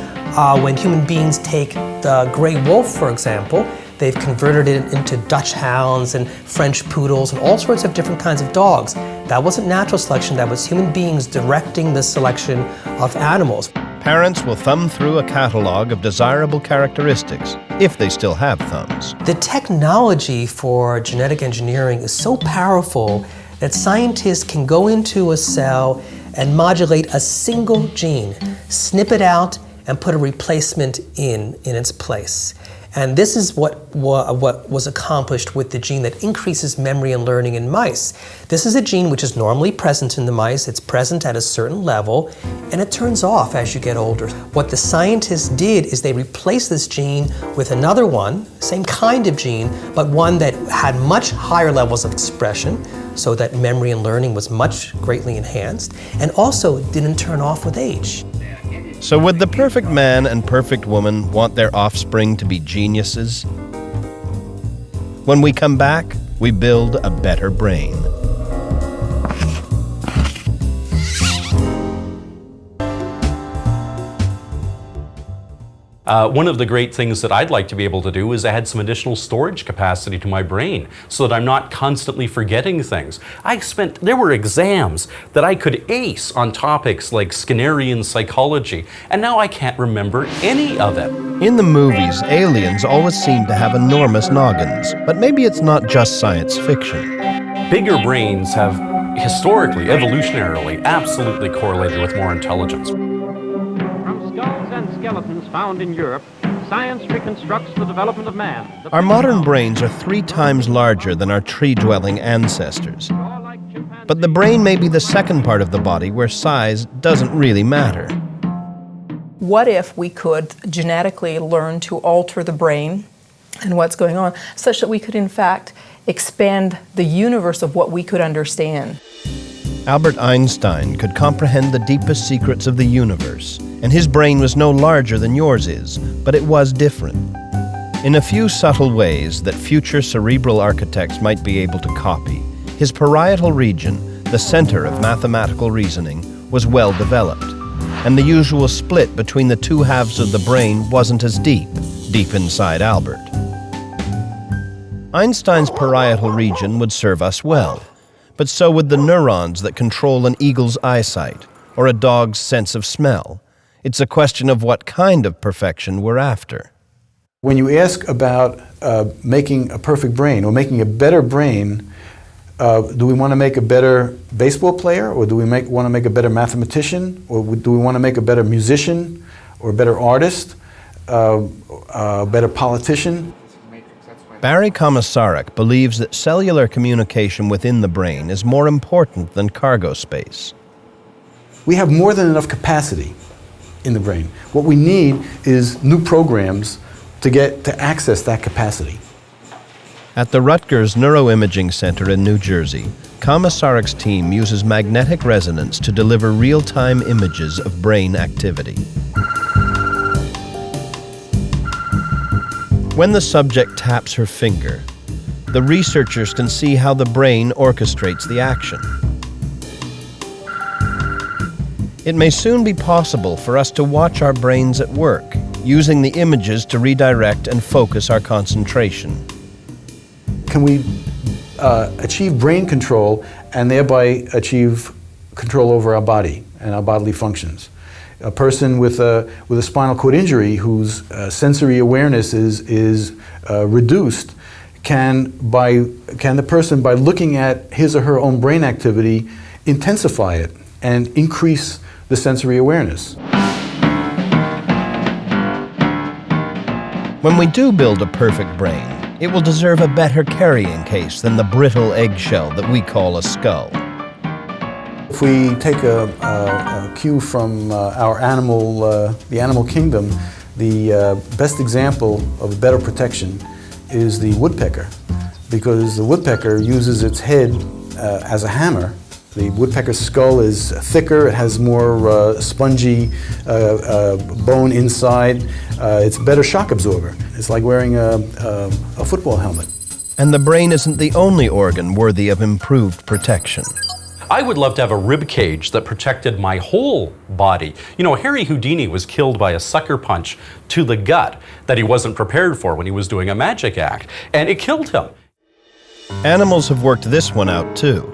when human beings take the gray wolf, for example. They've converted it into Dutch hounds and French poodles and all sorts of different kinds of dogs. That wasn't natural selection, that was human beings directing the selection of animals. Parents will thumb through a catalog of desirable characteristics, if they still have thumbs. The technology for genetic engineering is so powerful that scientists can go into a cell and modulate a single gene, snip it out, and put a replacement in its place. And this is what was accomplished with the gene that increases memory and learning in mice. This is a gene which is normally present in the mice. It's present at a certain level, and it turns off as you get older. What the scientists did is they replaced this gene with another one, same kind of gene, but one that had much higher levels of expression, so that memory and learning was much greatly enhanced, and also didn't turn off with age. So would the perfect man and perfect woman want their offspring to be geniuses? When we come back, we build a better brain. One of the great things that I'd like to be able to do is add some additional storage capacity to my brain so that I'm not constantly forgetting things. There were exams that I could ace on topics like Skinnerian psychology, and now I can't remember any of it. In the movies, aliens always seem to have enormous noggins, but maybe it's not just science fiction. Bigger brains have historically, evolutionarily, absolutely correlated with more intelligence. Skeletons found in Europe, science reconstructs the development of man. Our modern brains are 3 times larger than our tree-dwelling ancestors. But the brain may be the second part of the body where size doesn't really matter. What if we could genetically learn to alter the brain and what's going on such that we could in fact expand the universe of what we could understand? Albert Einstein could comprehend the deepest secrets of the universe, and his brain was no larger than yours is, but it was different. In a few subtle ways that future cerebral architects might be able to copy, his parietal region, the center of mathematical reasoning, was well developed, and the usual split between the two halves of the brain wasn't as deep inside Albert. Einstein's parietal region would serve us well, but so would the neurons that control an eagle's eyesight or a dog's sense of smell. It's a question of what kind of perfection we're after. When you ask about making a perfect brain or making a better brain, do we want to make a better baseball player, or do we want to make a better mathematician, or do we want to make a better musician or a better artist, a better politician? Barry Komisarek believes that cellular communication within the brain is more important than cargo space. We have more than enough capacity in the brain. What we need is new programs to access that capacity. At the Rutgers Neuroimaging Center in New Jersey, Komisarek's team uses magnetic resonance to deliver real-time images of brain activity. When the subject taps her finger, the researchers can see how the brain orchestrates the action. It may soon be possible for us to watch our brains at work, using the images to redirect and focus our concentration. Can we achieve brain control and thereby achieve control over our body and our bodily functions? A person with a spinal cord injury whose sensory awareness is reduced, can the person, by looking at his or her own brain activity, intensify it and increase the sensory awareness. When we do build a perfect brain, it will deserve a better carrying case than the brittle eggshell that we call a skull. If we take a cue from our animal, the animal kingdom, the best example of better protection is the woodpecker, because the woodpecker uses its head as a hammer. The woodpecker's skull is thicker, it has more spongy bone inside. It's a better shock absorber. It's like wearing a football helmet. And the brain isn't the only organ worthy of improved protection. I would love to have a rib cage that protected my whole body. You know, Harry Houdini was killed by a sucker punch to the gut that he wasn't prepared for when he was doing a magic act, and it killed him. Animals have worked this one out too.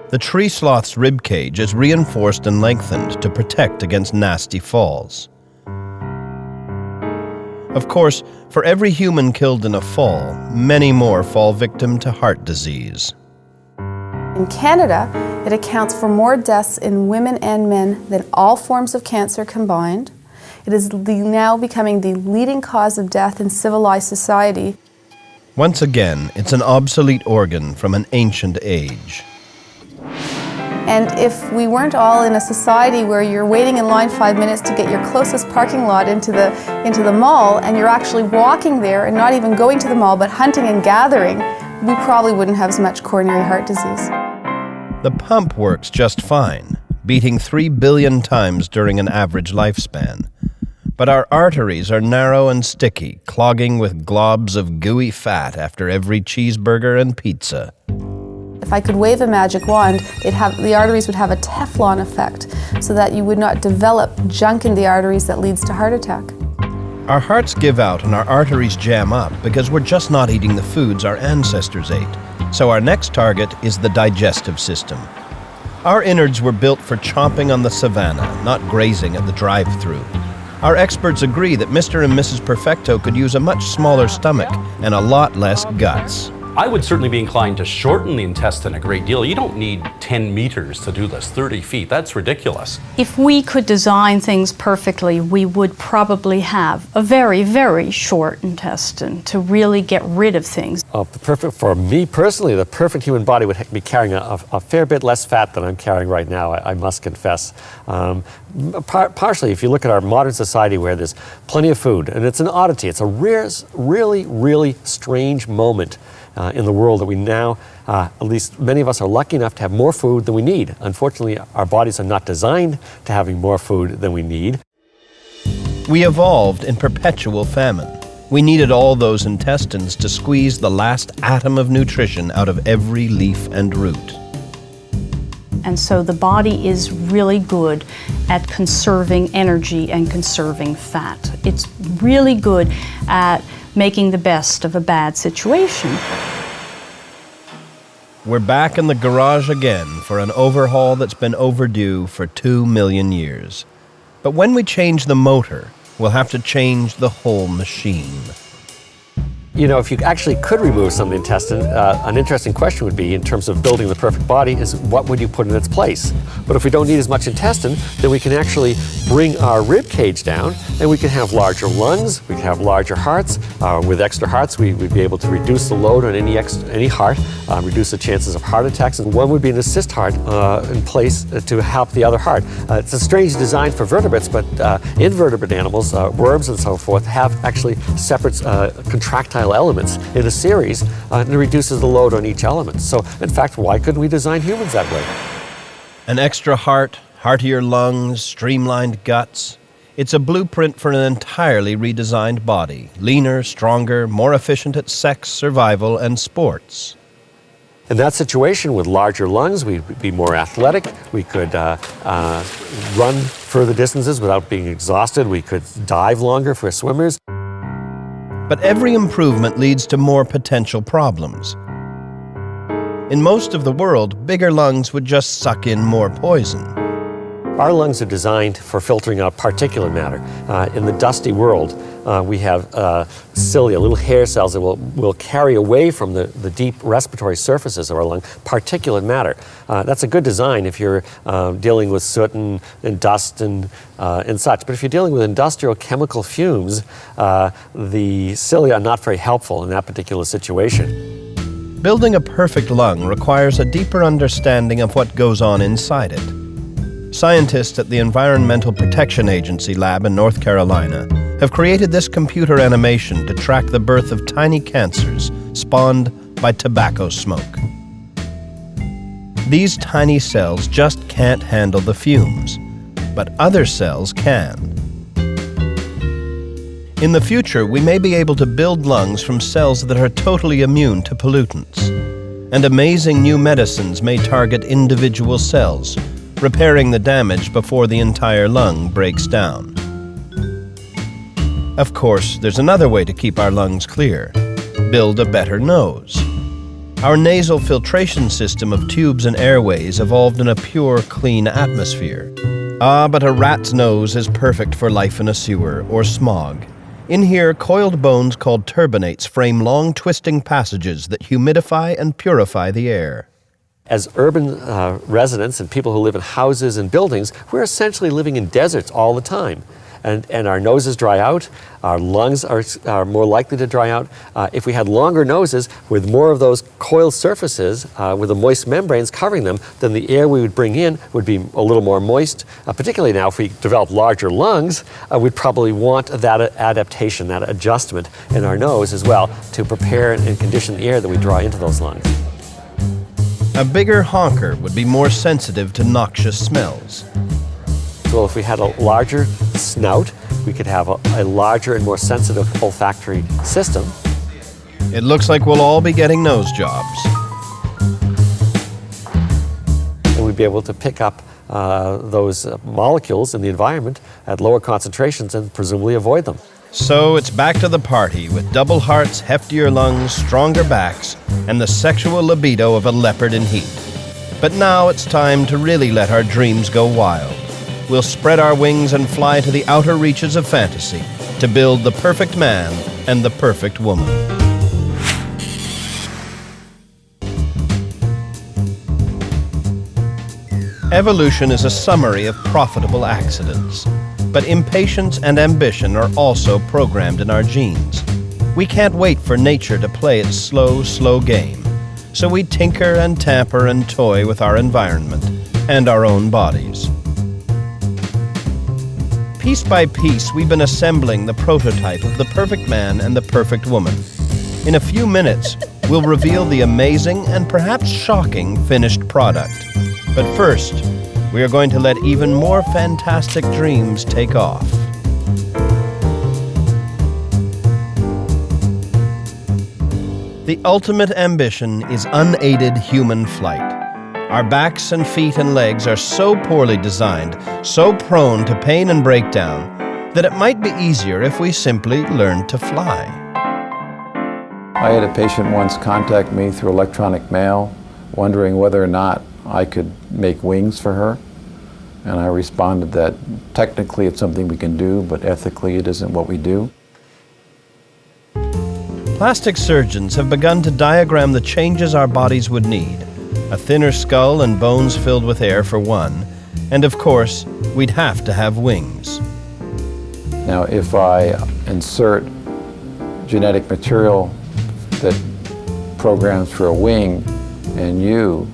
The tree sloth's rib cage is reinforced and lengthened to protect against nasty falls. Of course, for every human killed in a fall, many more fall victim to heart disease. In Canada, it accounts for more deaths in women and men than all forms of cancer combined. It is now becoming the leading cause of death in civilized society. Once again, it's an obsolete organ from an ancient age. And if we weren't all in a society where you're waiting in line 5 minutes to get your closest parking lot into the mall, and you're actually walking there and not even going to the mall but hunting and gathering, we probably wouldn't have as much coronary heart disease. The pump works just fine, beating 3 billion times during an average lifespan. But our arteries are narrow and sticky, clogging with globs of gooey fat after every cheeseburger and pizza. If I could wave a magic wand, the arteries would have a Teflon effect so that you would not develop junk in the arteries that leads to heart attack. Our hearts give out and our arteries jam up because we're just not eating the foods our ancestors ate. So our next target is the digestive system. Our innards were built for chomping on the savannah, not grazing at the drive-thru. Our experts agree that Mr. and Mrs. Perfecto could use a much smaller stomach and a lot less guts. I would certainly be inclined to shorten the intestine a great deal. You don't need 10 meters to do this, 30 feet. That's ridiculous. If we could design things perfectly, we would probably have a very, very short intestine to really get rid of things. For me personally, the perfect human body would be carrying a fair bit less fat than I'm carrying right now, I must confess. Partially, if you look at our modern society where there's plenty of food, and it's an oddity, it's a rare, really, really strange moment in the world that we now, at least many of us are lucky enough to have more food than we need. Unfortunately, our bodies are not designed to having more food than we need. We evolved in perpetual famine. We needed all those intestines to squeeze the last atom of nutrition out of every leaf and root. And so the body is really good at conserving energy and conserving fat. It's really good at making the best of a bad situation. We're back in the garage again for an overhaul that's been overdue for 2 million years. But when we change the motor, we'll have to change the whole machine. You know, if you actually could remove some of the intestine, an interesting question would be, in terms of building the perfect body, is what would you put in its place? But if we don't need as much intestine, then we can actually bring our rib cage down, and we can have larger lungs, we can have larger hearts. With extra hearts, we'd be able to reduce the load on any heart, reduce the chances of heart attacks, and one would be an assist heart in place to help the other heart. It's a strange design for vertebrates, but invertebrate animals, worms and so forth, have actually separate contractile elements in a series, and it reduces the load on each element. So, in fact, why couldn't we design humans that way? An extra heart, heartier lungs, streamlined guts. It's a blueprint for an entirely redesigned body, leaner, stronger, more efficient at sex, survival, and sports. In that situation, with larger lungs, we'd be more athletic. We could run further distances without being exhausted. We could dive longer for swimmers. But every improvement leads to more potential problems. In most of the world, bigger lungs would just suck in more poison. Our lungs are designed for filtering out particulate matter. In the dusty world, we have cilia, little hair cells that will carry away from the deep respiratory surfaces of our lung particulate matter. That's a good design if you're dealing with soot and dust and such. But if you're dealing with industrial chemical fumes, the cilia are not very helpful in that particular situation. Building a perfect lung requires a deeper understanding of what goes on inside it. Scientists at the Environmental Protection Agency lab in North Carolina have created this computer animation to track the birth of tiny cancers spawned by tobacco smoke. These tiny cells just can't handle the fumes, but other cells can. In the future, we may be able to build lungs from cells that are totally immune to pollutants. And amazing new medicines may target individual cells, repairing the damage before the entire lung breaks down. Of course, there's another way to keep our lungs clear. Build a better nose. Our nasal filtration system of tubes and airways evolved in a pure, clean atmosphere. But a rat's nose is perfect for life in a sewer or smog. In here, coiled bones called turbinates frame long, twisting passages that humidify and purify the air. As urban residents and people who live in houses and buildings, we're essentially living in deserts all the time. And our noses dry out, our lungs are more likely to dry out. If we had longer noses with more of those coiled surfaces with the moist membranes covering them, then the air we would bring in would be a little more moist. Particularly now, if we develop larger lungs, we'd probably want that adaptation, that adjustment in our nose as well to prepare and condition the air that we draw into those lungs. A bigger honker would be more sensitive to noxious smells. Well, if we had a larger snout, we could have a larger and more sensitive olfactory system. It looks like we'll all be getting nose jobs. And we'd be able to pick up those molecules in the environment at lower concentrations and presumably avoid them. So it's back to the party with double hearts, heftier lungs, stronger backs, and the sexual libido of a leopard in heat. But now it's time to really let our dreams go wild. We'll spread our wings and fly to the outer reaches of fantasy to build the perfect man and the perfect woman. Evolution is a summary of profitable accidents, but impatience and ambition are also programmed in our genes. We can't wait for nature to play its slow game, so we tinker and tamper and toy with our environment and our own bodies. Piece by piece, we've been assembling the prototype of the perfect man and the perfect woman. In a few minutes, we'll reveal the amazing and perhaps shocking finished product. But first, we are going to let even more fantastic dreams take off. The ultimate ambition is unaided human flight. Our backs and feet and legs are so poorly designed, so prone to pain and breakdown, that it might be easier if we simply learned to fly. I had a patient once contact me through electronic mail, wondering whether or not I could make wings for her. And I responded that technically it's something we can do, but ethically it isn't what we do. Plastic surgeons have begun to diagram the changes our bodies would need. A thinner skull and bones filled with air for one, and of course, we'd have to have wings. Now, if I insert genetic material that programs for a wing in you,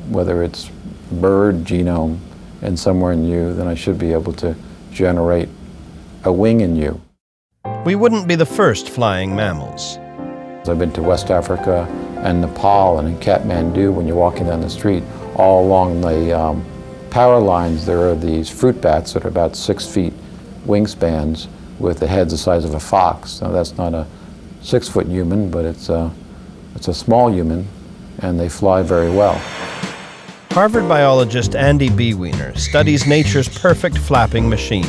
whether it's bird genome and somewhere in you, then I should be able to generate a wing in you. We wouldn't be the first flying mammals. I've been to West Africa and Nepal and in Kathmandu. When you're walking down the street, all along the power lines there are these fruit bats that are about 6 feet wingspans with the heads the size of a fox. Now that's not a 6-foot human, but it's a small human, and they fly very well. Harvard biologist Andy Bewiener studies nature's perfect flapping machines.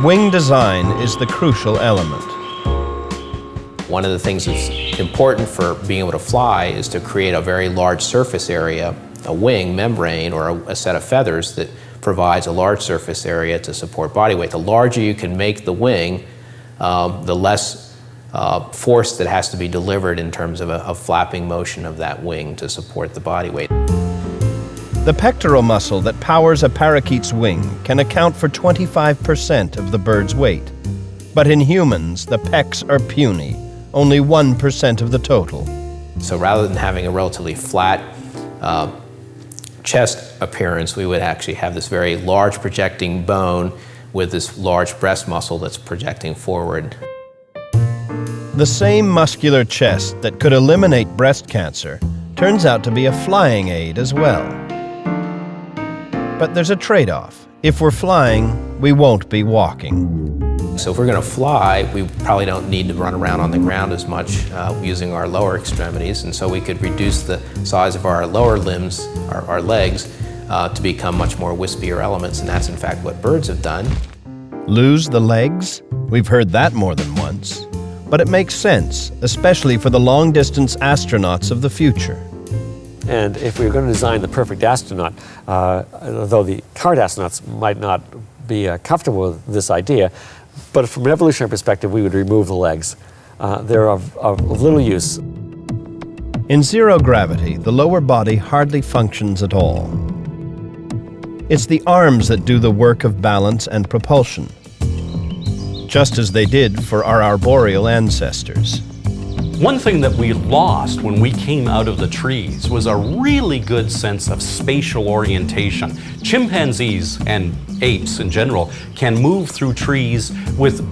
Wing design is the crucial element. One of the things that's important for being able to fly is to create a very large surface area, a wing membrane or a set of feathers that provides a large surface area to support body weight. The larger you can make the wing, the less force that has to be delivered in terms of a flapping motion of that wing to support the body weight. The pectoral muscle that powers a parakeet's wing can account for 25% of the bird's weight. But in humans, the pecs are puny, only 1% of the total. So rather than having a relatively flat chest appearance, we would actually have this very large projecting bone with this large breast muscle that's projecting forward. The same muscular chest that could eliminate breast cancer turns out to be a flying aid as well. But there's a trade-off. If we're flying, we won't be walking. So if we're going to fly, we probably don't need to run around on the ground as much using our lower extremities, and so we could reduce the size of our lower limbs, our legs, to become much more wispier elements, and that's in fact what birds have done. Lose the legs? We've heard that more than once. But it makes sense, especially for the long-distance astronauts of the future. And if we were going to design the perfect astronaut, though the current astronauts might not be comfortable with this idea, but from an evolutionary perspective, we would remove the legs. They're of little use. In zero gravity, the lower body hardly functions at all. It's the arms that do the work of balance and propulsion, just as they did for our arboreal ancestors. One thing that we lost when we came out of the trees was a really good sense of spatial orientation. Chimpanzees and apes in general can move through trees with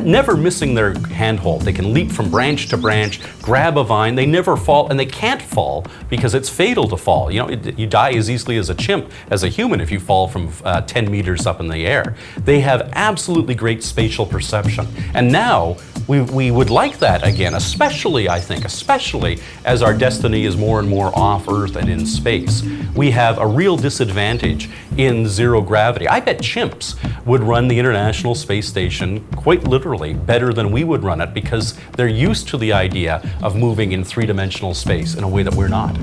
never missing their handhold. They can leap from branch to branch, grab a vine, they never fall, and they can't fall because it's fatal to fall. You know, you die as easily as a chimp, as a human, if you fall from 10 meters up in the air. They have absolutely great spatial perception. And now, we would like that again, especially, I think, especially as our destiny is more and more off Earth and in space. We have a real disadvantage in zero gravity. I bet chimps would run the International Space Station quite literally better than we would run it, because they're used to the idea of moving in three-dimensional space in a way that we're not.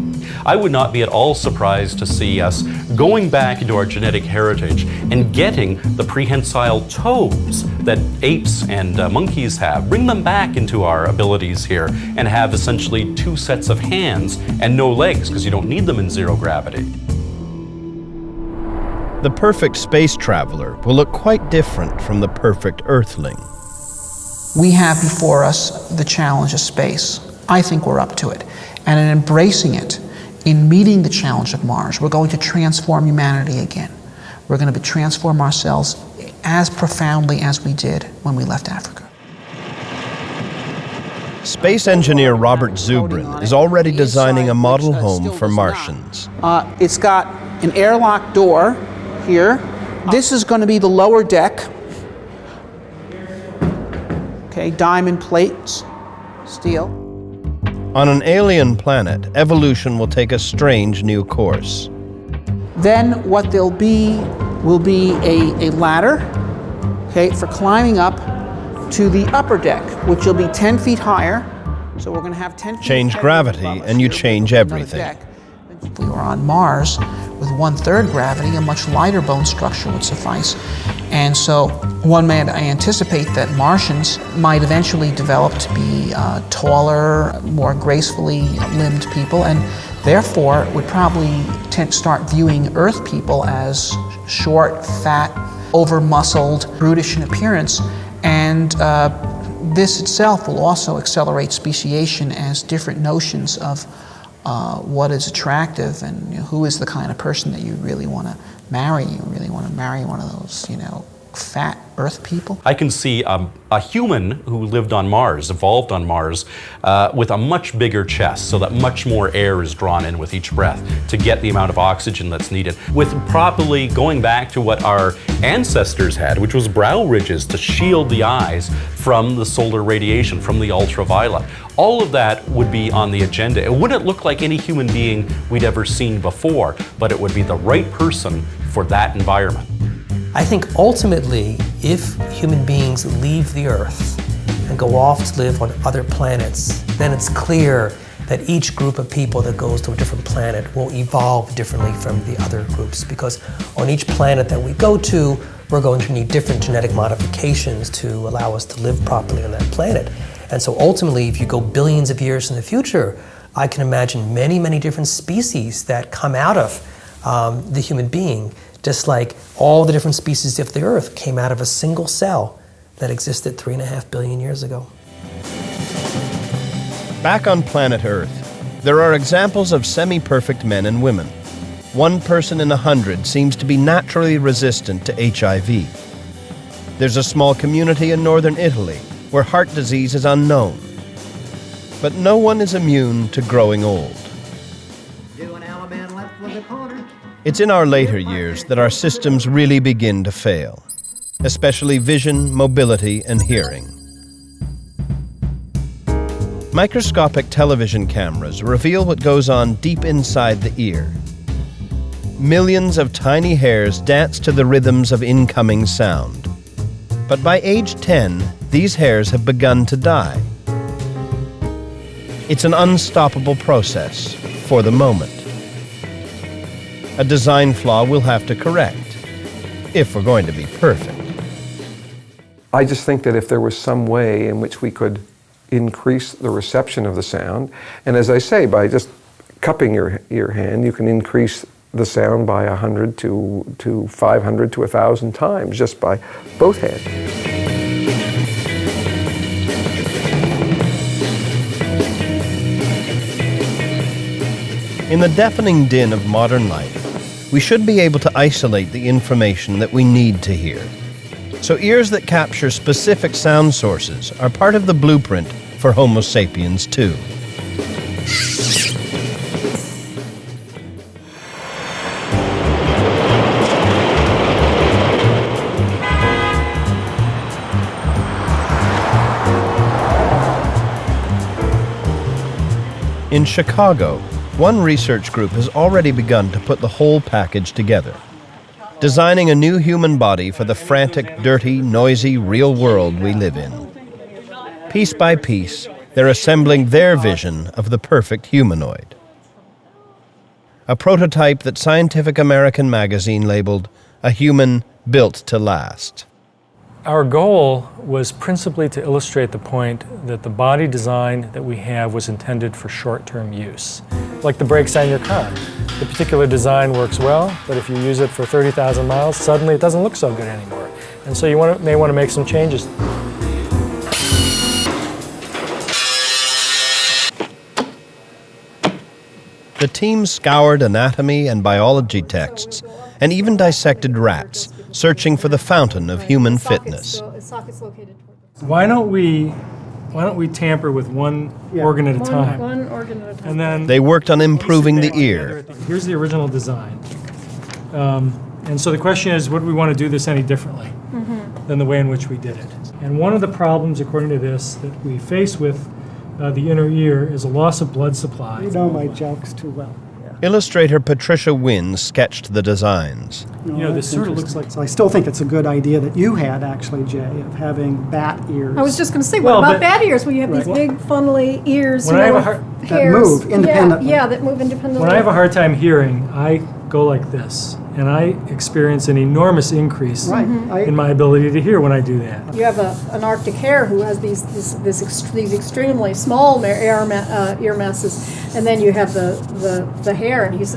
I would not be at all surprised to see us going back into our genetic heritage and getting the prehensile toes that apes and monkeys have, bring them back into our abilities here, and have essentially two sets of hands and no legs, because you don't need them in zero gravity. The perfect space traveler will look quite different from the perfect Earthling. We have before us the challenge of space. I think we're up to it. And in embracing it, in meeting the challenge of Mars, we're going to transform humanity again. We're going to transform ourselves as profoundly as we did when we left Africa. Space engineer Robert Zubrin is already designing a model home for Martians. It's got an airlock door here. This is going to be the lower deck. Okay, diamond plates, steel. On an alien planet, evolution will take a strange new course. Then what there'll be will be a ladder, okay, for climbing up to the upper deck, which will be 10 feet higher. So we're going to have 10 feet. Change gravity and you change everything. If we were on Mars with 1/3 gravity, a much lighter bone structure would suffice. And so one may anticipate that Martians might eventually develop to be taller, more gracefully limbed people, and therefore would probably start viewing Earth people as short, fat, over-muscled, brutish in appearance. And this itself will also accelerate speciation as different notions of what is attractive and who is the kind of person that you really want to marry. You really want to marry one of those, fat Earth people. I can see a human who lived on Mars, evolved on Mars, with a much bigger chest, so that much more air is drawn in with each breath to get the amount of oxygen that's needed, with probably going back to what our ancestors had, which was brow ridges to shield the eyes from the solar radiation, from the ultraviolet. All of that would be on the agenda. It wouldn't look like any human being we'd ever seen before, but it would be the right person for that environment. I think ultimately, if human beings leave the Earth and go off to live on other planets, then it's clear that each group of people that goes to a different planet will evolve differently from the other groups, because on each planet that we go to, we're going to need different genetic modifications to allow us to live properly on that planet. And so ultimately, if you go billions of years in the future, I can imagine many, many different species that come out of the human being, just like all the different species of the Earth came out of a single cell that existed 3.5 billion years ago. Back on planet Earth, there are examples of semi-perfect men and women. 1 person in 100 seems to be naturally resistant to HIV. There's a small community in northern Italy where heart disease is unknown. But no one is immune to growing old. It's in our later years that our systems really begin to fail, especially vision, mobility, and hearing. Microscopic television cameras reveal what goes on deep inside the ear. Millions of tiny hairs dance to the rhythms of incoming sound. But by age 10, these hairs have begun to die. It's an unstoppable process for the moment. A design flaw we'll have to correct, if we're going to be perfect. I just think that if there was some way in which we could increase the reception of the sound, and as I say, by just cupping your hand, you can increase the sound by 100 to 500 to 1,000 times just by both hands. In the deafening din of modern life, we should be able to isolate the information that we need to hear. So ears that capture specific sound sources are part of the blueprint for Homo sapiens too. In Chicago, one research group has already begun to put the whole package together. designing a new human body for the frantic, dirty, noisy, real world we live in. Piece by piece, they're assembling their vision of the perfect humanoid. A prototype that Scientific American magazine labeled a human built to last. Our goal was principally to illustrate the point that the body design that we have was intended for short-term use. Like the brakes on your car. The particular design works well, but if you use it for 30,000 miles, suddenly it doesn't look so good anymore. And so you may want to make some changes. The team scoured anatomy and biology texts and even dissected rats, searching for the fountain of human fitness. Why don't we tamper with one organ at a time? One organ at a time. And then they worked on improving the ear. Here's the original design. And so the question is, would we want to do this any differently than the way in which we did it? And one of the problems, according to this, that we face with the inner ear is a loss of blood supply. You know my jokes too well. Illustrator Patricia Wynn sketched the designs. This sort of looks like... So I still think it's a good idea that you had, actually, Jay, of having bat ears. I was just going to say, what about bat ears, where you have these big, funnily ears, that move independently. Yeah, that move independently. When I have a hard time hearing, I go like this, and I experience an enormous increase in my ability to hear when I do that. You have an Arctic hare who has these extremely small ear masses, and then you have the hare, and it's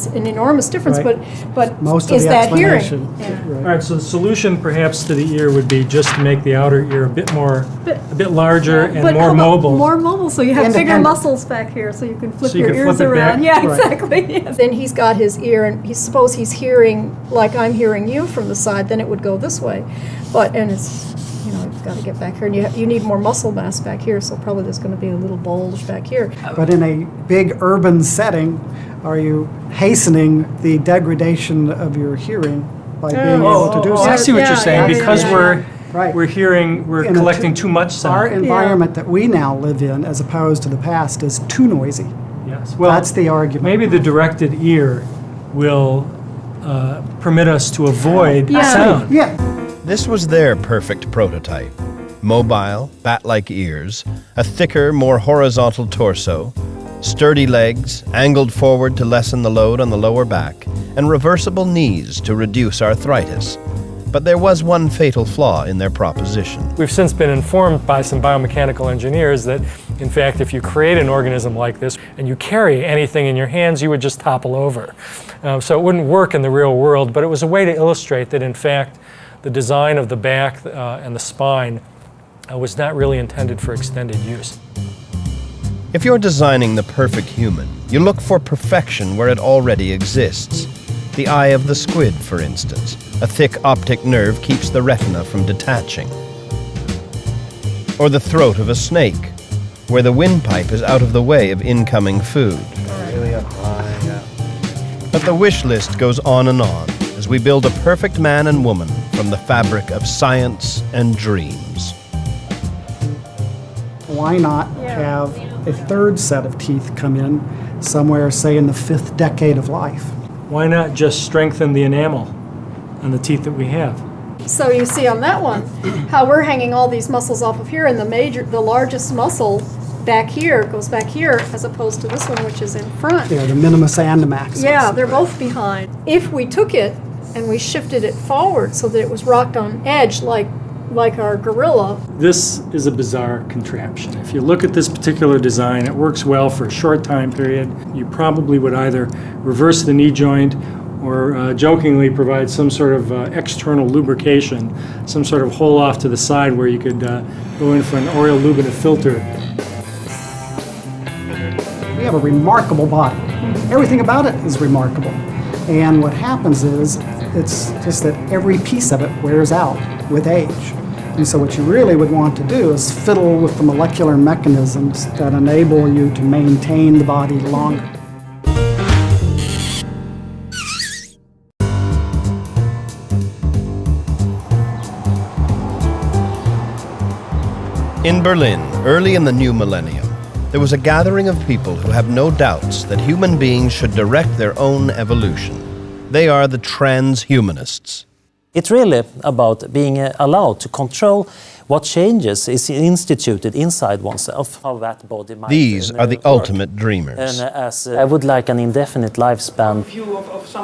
an enormous difference. But most is of the that hearing? explanation. All right, so the solution perhaps to the ear would be just to make the outer ear a bit larger and more mobile. More mobile, so you have bigger muscles back here, so you can flip your ears around. Yeah, exactly. Yes. Then he's got his ear, and suppose he's hearing like I'm hearing you from the side, then it would go this way. And it's, you've got to get back here, and you need more muscle mass back here, so probably there's going to be a little bulge back here. But in a big urban setting, are you hastening the degradation of your hearing by being able to do so? I see what you're saying, because we're collecting too much sound. Our environment that we now live in, as opposed to the past, is too noisy. Yes, well, that's the argument. Maybe the directed ear will permit us to avoid sound. Yeah. This was their perfect prototype. Mobile, bat-like ears, a thicker, more horizontal torso, sturdy legs, angled forward to lessen the load on the lower back, and reversible knees to reduce arthritis. But there was one fatal flaw in their proposition. We've since been informed by some biomechanical engineers that, in fact, if you create an organism like this and you carry anything in your hands, you would just topple over. So it wouldn't work in the real world, but it was a way to illustrate that, in fact, the design of the back and the spine was not really intended for extended use. If you're designing the perfect human, you look for perfection where it already exists. The eye of the squid, for instance. A thick optic nerve keeps the retina from detaching. Or the throat of a snake, where the windpipe is out of the way of incoming food. But the wish list goes on and on as we build a perfect man and woman from the fabric of science and dreams. Why not have a third set of teeth come in somewhere, say, in the 5th decade of life? Why not just strengthen the enamel on the teeth that we have? So you see on that one how we're hanging all these muscles off of here, and the largest muscle back here goes back here, as opposed to this one, which is in front. Yeah, the minimus and the maximus. Yeah, they're both behind. If we took it and we shifted it forward so that it was rocked on edge like our gorilla. This is a bizarre contraption. If you look at this particular design, it works well for a short time period. You probably would either reverse the knee joint or jokingly provide some sort of external lubrication, some sort of hole off to the side where you could go in for an oral lube and a filter. We have a remarkable body. Everything about it is remarkable. And what happens is, it's just that every piece of it wears out with age. And so what you really would want to do is fiddle with the molecular mechanisms that enable you to maintain the body longer. In Berlin, early in the new millennium, there was a gathering of people who have no doubts that human beings should direct their own evolution. They are the transhumanists. It's really about being allowed to control what changes is instituted inside oneself, how that body might These are the work. ultimate dreamers. And I would like an indefinite lifespan.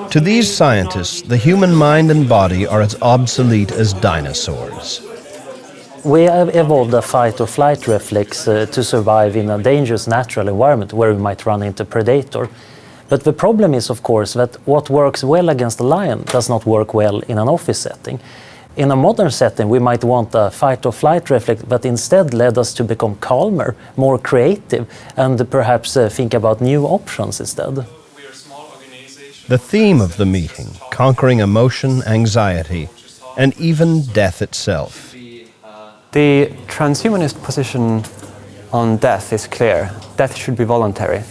To these scientists, the human mind and body are as obsolete as dinosaurs. We have evolved a fight or flight reflex to survive in a dangerous natural environment where we might run into a predator. But the problem is, of course, that what works well against a lion does not work well in an office setting. In a modern setting, we might want a fight or flight reflex, but instead led us to become calmer, more creative, and perhaps think about new options instead. The theme of the meeting, conquering emotion, anxiety, and even death itself. The transhumanist position on death is clear. Death should be voluntary.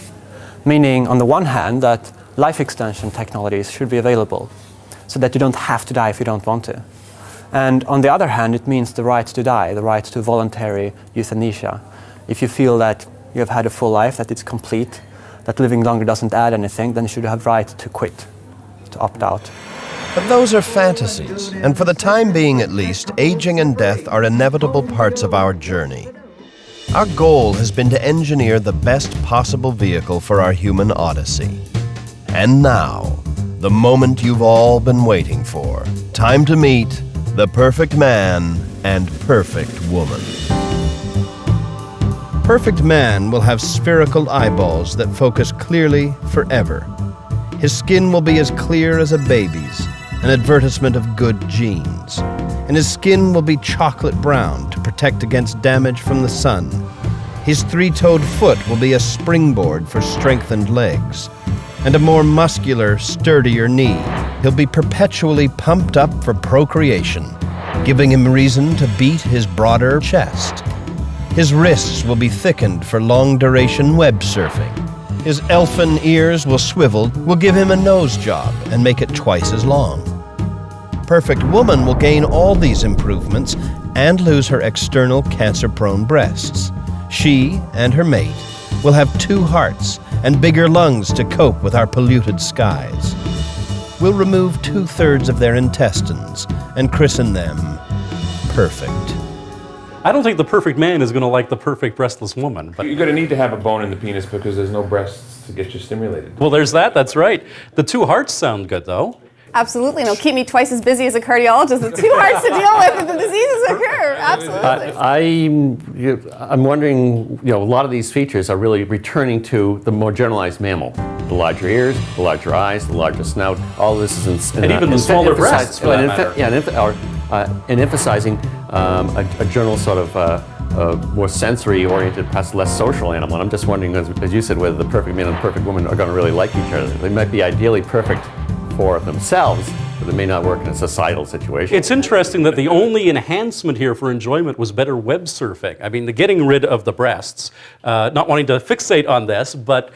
Meaning, on the one hand, that life extension technologies should be available so that you don't have to die if you don't want to. And on the other hand, it means the right to die, the right to voluntary euthanasia. If you feel that you have had a full life, that it's complete, that living longer doesn't add anything, then you should have right to quit, to opt out. But those are fantasies, and for the time being at least, aging and death are inevitable parts of our journey. Our goal has been to engineer the best possible vehicle for our human odyssey. And now, the moment you've all been waiting for. Time to meet the perfect man and perfect woman. Perfect man will have spherical eyeballs that focus clearly forever. His skin will be as clear as a baby's, an advertisement of good genes. And his skin will be chocolate brown to protect against damage from the sun. His three-toed foot will be a springboard for strengthened legs. And a more muscular, sturdier knee. He'll be perpetually pumped up for procreation, giving him reason to beat his broader chest. His wrists will be thickened for long-duration web surfing. His elfin ears will swivel, will give him a nose job and make it twice as long. Perfect woman will gain all these improvements and lose her external cancer-prone breasts. She and her mate will have 2 hearts and bigger lungs to cope with our polluted skies. We'll remove 2/3 of their intestines and christen them perfect. I don't think the perfect man is going to like the perfect breastless woman. But you're going to need to have a bone in the penis because there's no breasts to get you stimulated. Well, there's that. That's right. The 2 hearts sound good, though. Absolutely. No, keep me twice as busy as a cardiologist. The 2 hearts to deal with if the diseases occur. Absolutely. I'm wondering, a lot of these features are really returning to the more generalized mammal. The larger ears, the larger eyes, the larger snout, all of this is and even the smaller breasts, for that matter. And emphasizing a general sort of more sensory-oriented, perhaps less social animal. And I'm just wondering, as you said, whether the perfect man and the perfect woman are going to really like each other. They might be ideally perfect for themselves, but it may not work in a societal situation. It's interesting that the only enhancement here for enjoyment was better web surfing. I mean, the getting rid of the breasts, not wanting to fixate on this, but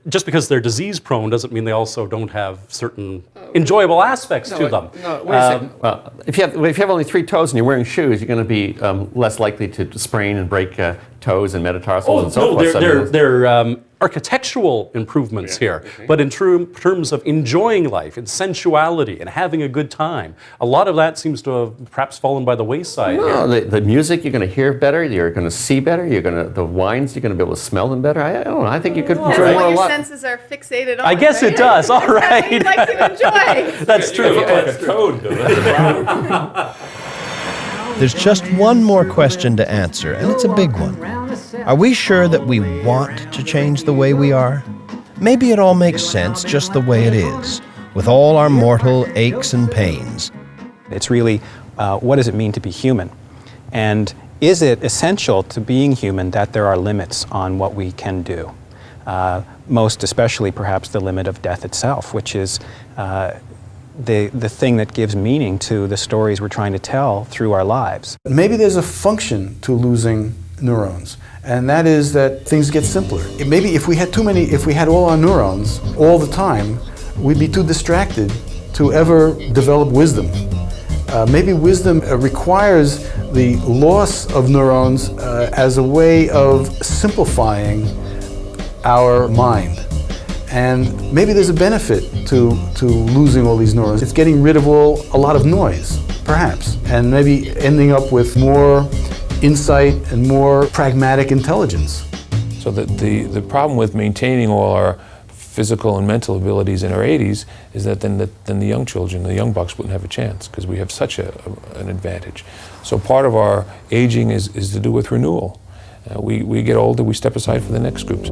just because they're disease prone doesn't mean they also don't have certain enjoyable aspects to them. No, wait a second. Well, if you have only 3 toes and you're wearing shoes, you're going to be less likely to sprain and break toes and metatarsals and so forth. They're architectural improvements here, but in terms of enjoying life, and sensuality, and having a good time, a lot of that seems to have perhaps fallen by the wayside. No, the music you're going to hear better, you're going to see better, the wines you're going to be able to smell them better. I don't know. I think you could enjoy more a lot. Your senses are fixated on. I guess it does. All right. You'd like to enjoy. That's true. Like a toad, though. There's just one more question to answer, and it's a big one. Are we sure that we want to change the way we are? Maybe it all makes sense just the way it is, with all our mortal aches and pains. It's really, what does it mean to be human? And is it essential to being human that there are limits on what we can do? Most especially, perhaps, the limit of death itself, which is the thing that gives meaning to the stories we're trying to tell through our lives. Maybe there's a function to losing neurons, and that is that things get simpler. Maybe if we had all our neurons all the time, we'd be too distracted to ever develop wisdom. Maybe wisdom requires the loss of neurons as a way of simplifying our mind. And maybe there's a benefit to losing all these neurons. It's getting rid of a lot of noise, perhaps, and maybe ending up with more insight and more pragmatic intelligence. So the problem with maintaining all our physical and mental abilities in our 80s is that then the young children, the young bucks wouldn't have a chance because we have such an advantage. So part of our aging is to do with renewal. We get older, we step aside for the next groups.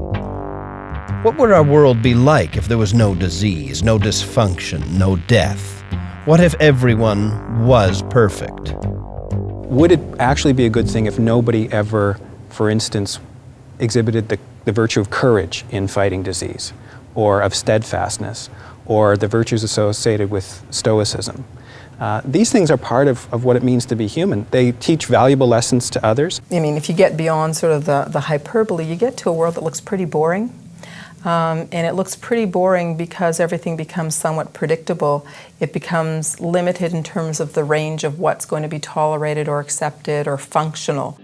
What would our world be like if there was no disease, no dysfunction, no death? What if everyone was perfect? Would it actually be a good thing if nobody ever, for instance, exhibited the virtue of courage in fighting disease, or of steadfastness, or the virtues associated with stoicism? These things are part of what it means to be human. They teach valuable lessons to others. I mean, if you get beyond sort of the hyperbole, you get to a world that looks pretty boring. And it looks pretty boring because everything becomes somewhat predictable. It becomes limited in terms of the range of what's going to be tolerated or accepted or functional.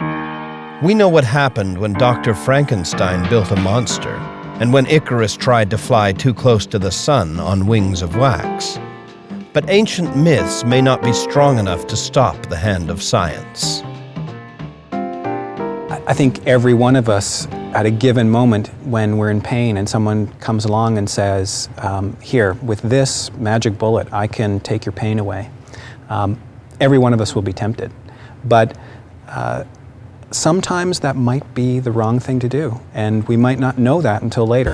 We know what happened when Dr. Frankenstein built a monster, and when Icarus tried to fly too close to the sun on wings of wax. But ancient myths may not be strong enough to stop the hand of science. I think every one of us, at a given moment when we're in pain and someone comes along and says, here, with this magic bullet, I can take your pain away. Every one of us will be tempted. But sometimes that might be the wrong thing to do, and we might not know that until later.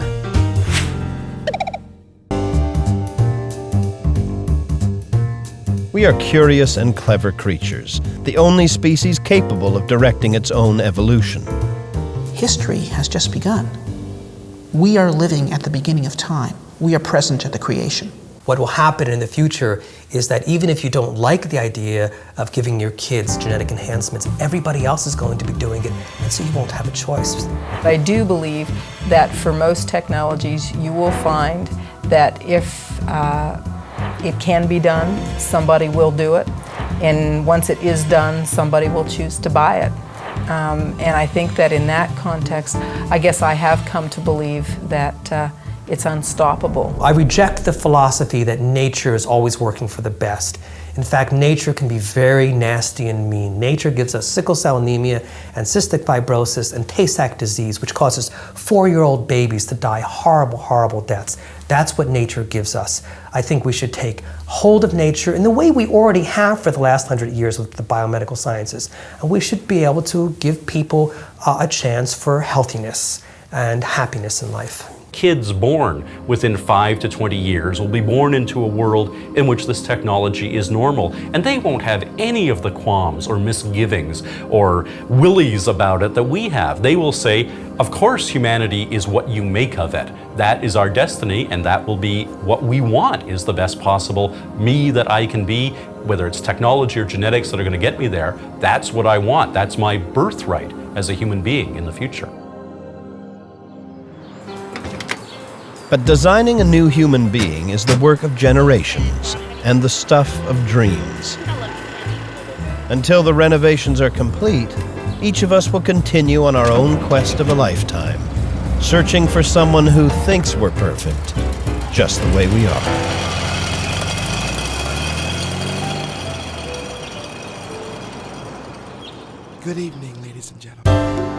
We are curious and clever creatures, the only species capable of directing its own evolution. History has just begun. We are living at the beginning of time. We are present at the creation. What will happen in the future is that even if you don't like the idea of giving your kids genetic enhancements, everybody else is going to be doing it, and so you won't have a choice. I do believe that for most technologies, you will find that if it can be done, somebody will do it, and once it is done, somebody will choose to buy it. And I think that in that context, I guess I have come to believe that it's unstoppable. I reject the philosophy that nature is always working for the best. In fact, nature can be very nasty and mean. Nature gives us sickle cell anemia and cystic fibrosis and Tay-Sachs disease, which causes 4-year-old babies to die horrible, horrible deaths. That's what nature gives us. I think we should take hold of nature in the way we already have for the last 100 years with the biomedical sciences. And we should be able to give people a chance for healthiness and happiness in life. Kids born within 5 to 20 years will be born into a world in which this technology is normal, and they won't have any of the qualms or misgivings or willies about it that we have. They will say, of course humanity is what you make of it. That is our destiny, and that will be what we want, is the best possible me that I can be, whether it's technology or genetics that are going to get me there. That's what I want. That's my birthright as a human being in the future. But designing a new human being is the work of generations and the stuff of dreams. Until the renovations are complete, each of us will continue on our own quest of a lifetime, searching for someone who thinks we're perfect, just the way we are. Good evening, ladies and gentlemen.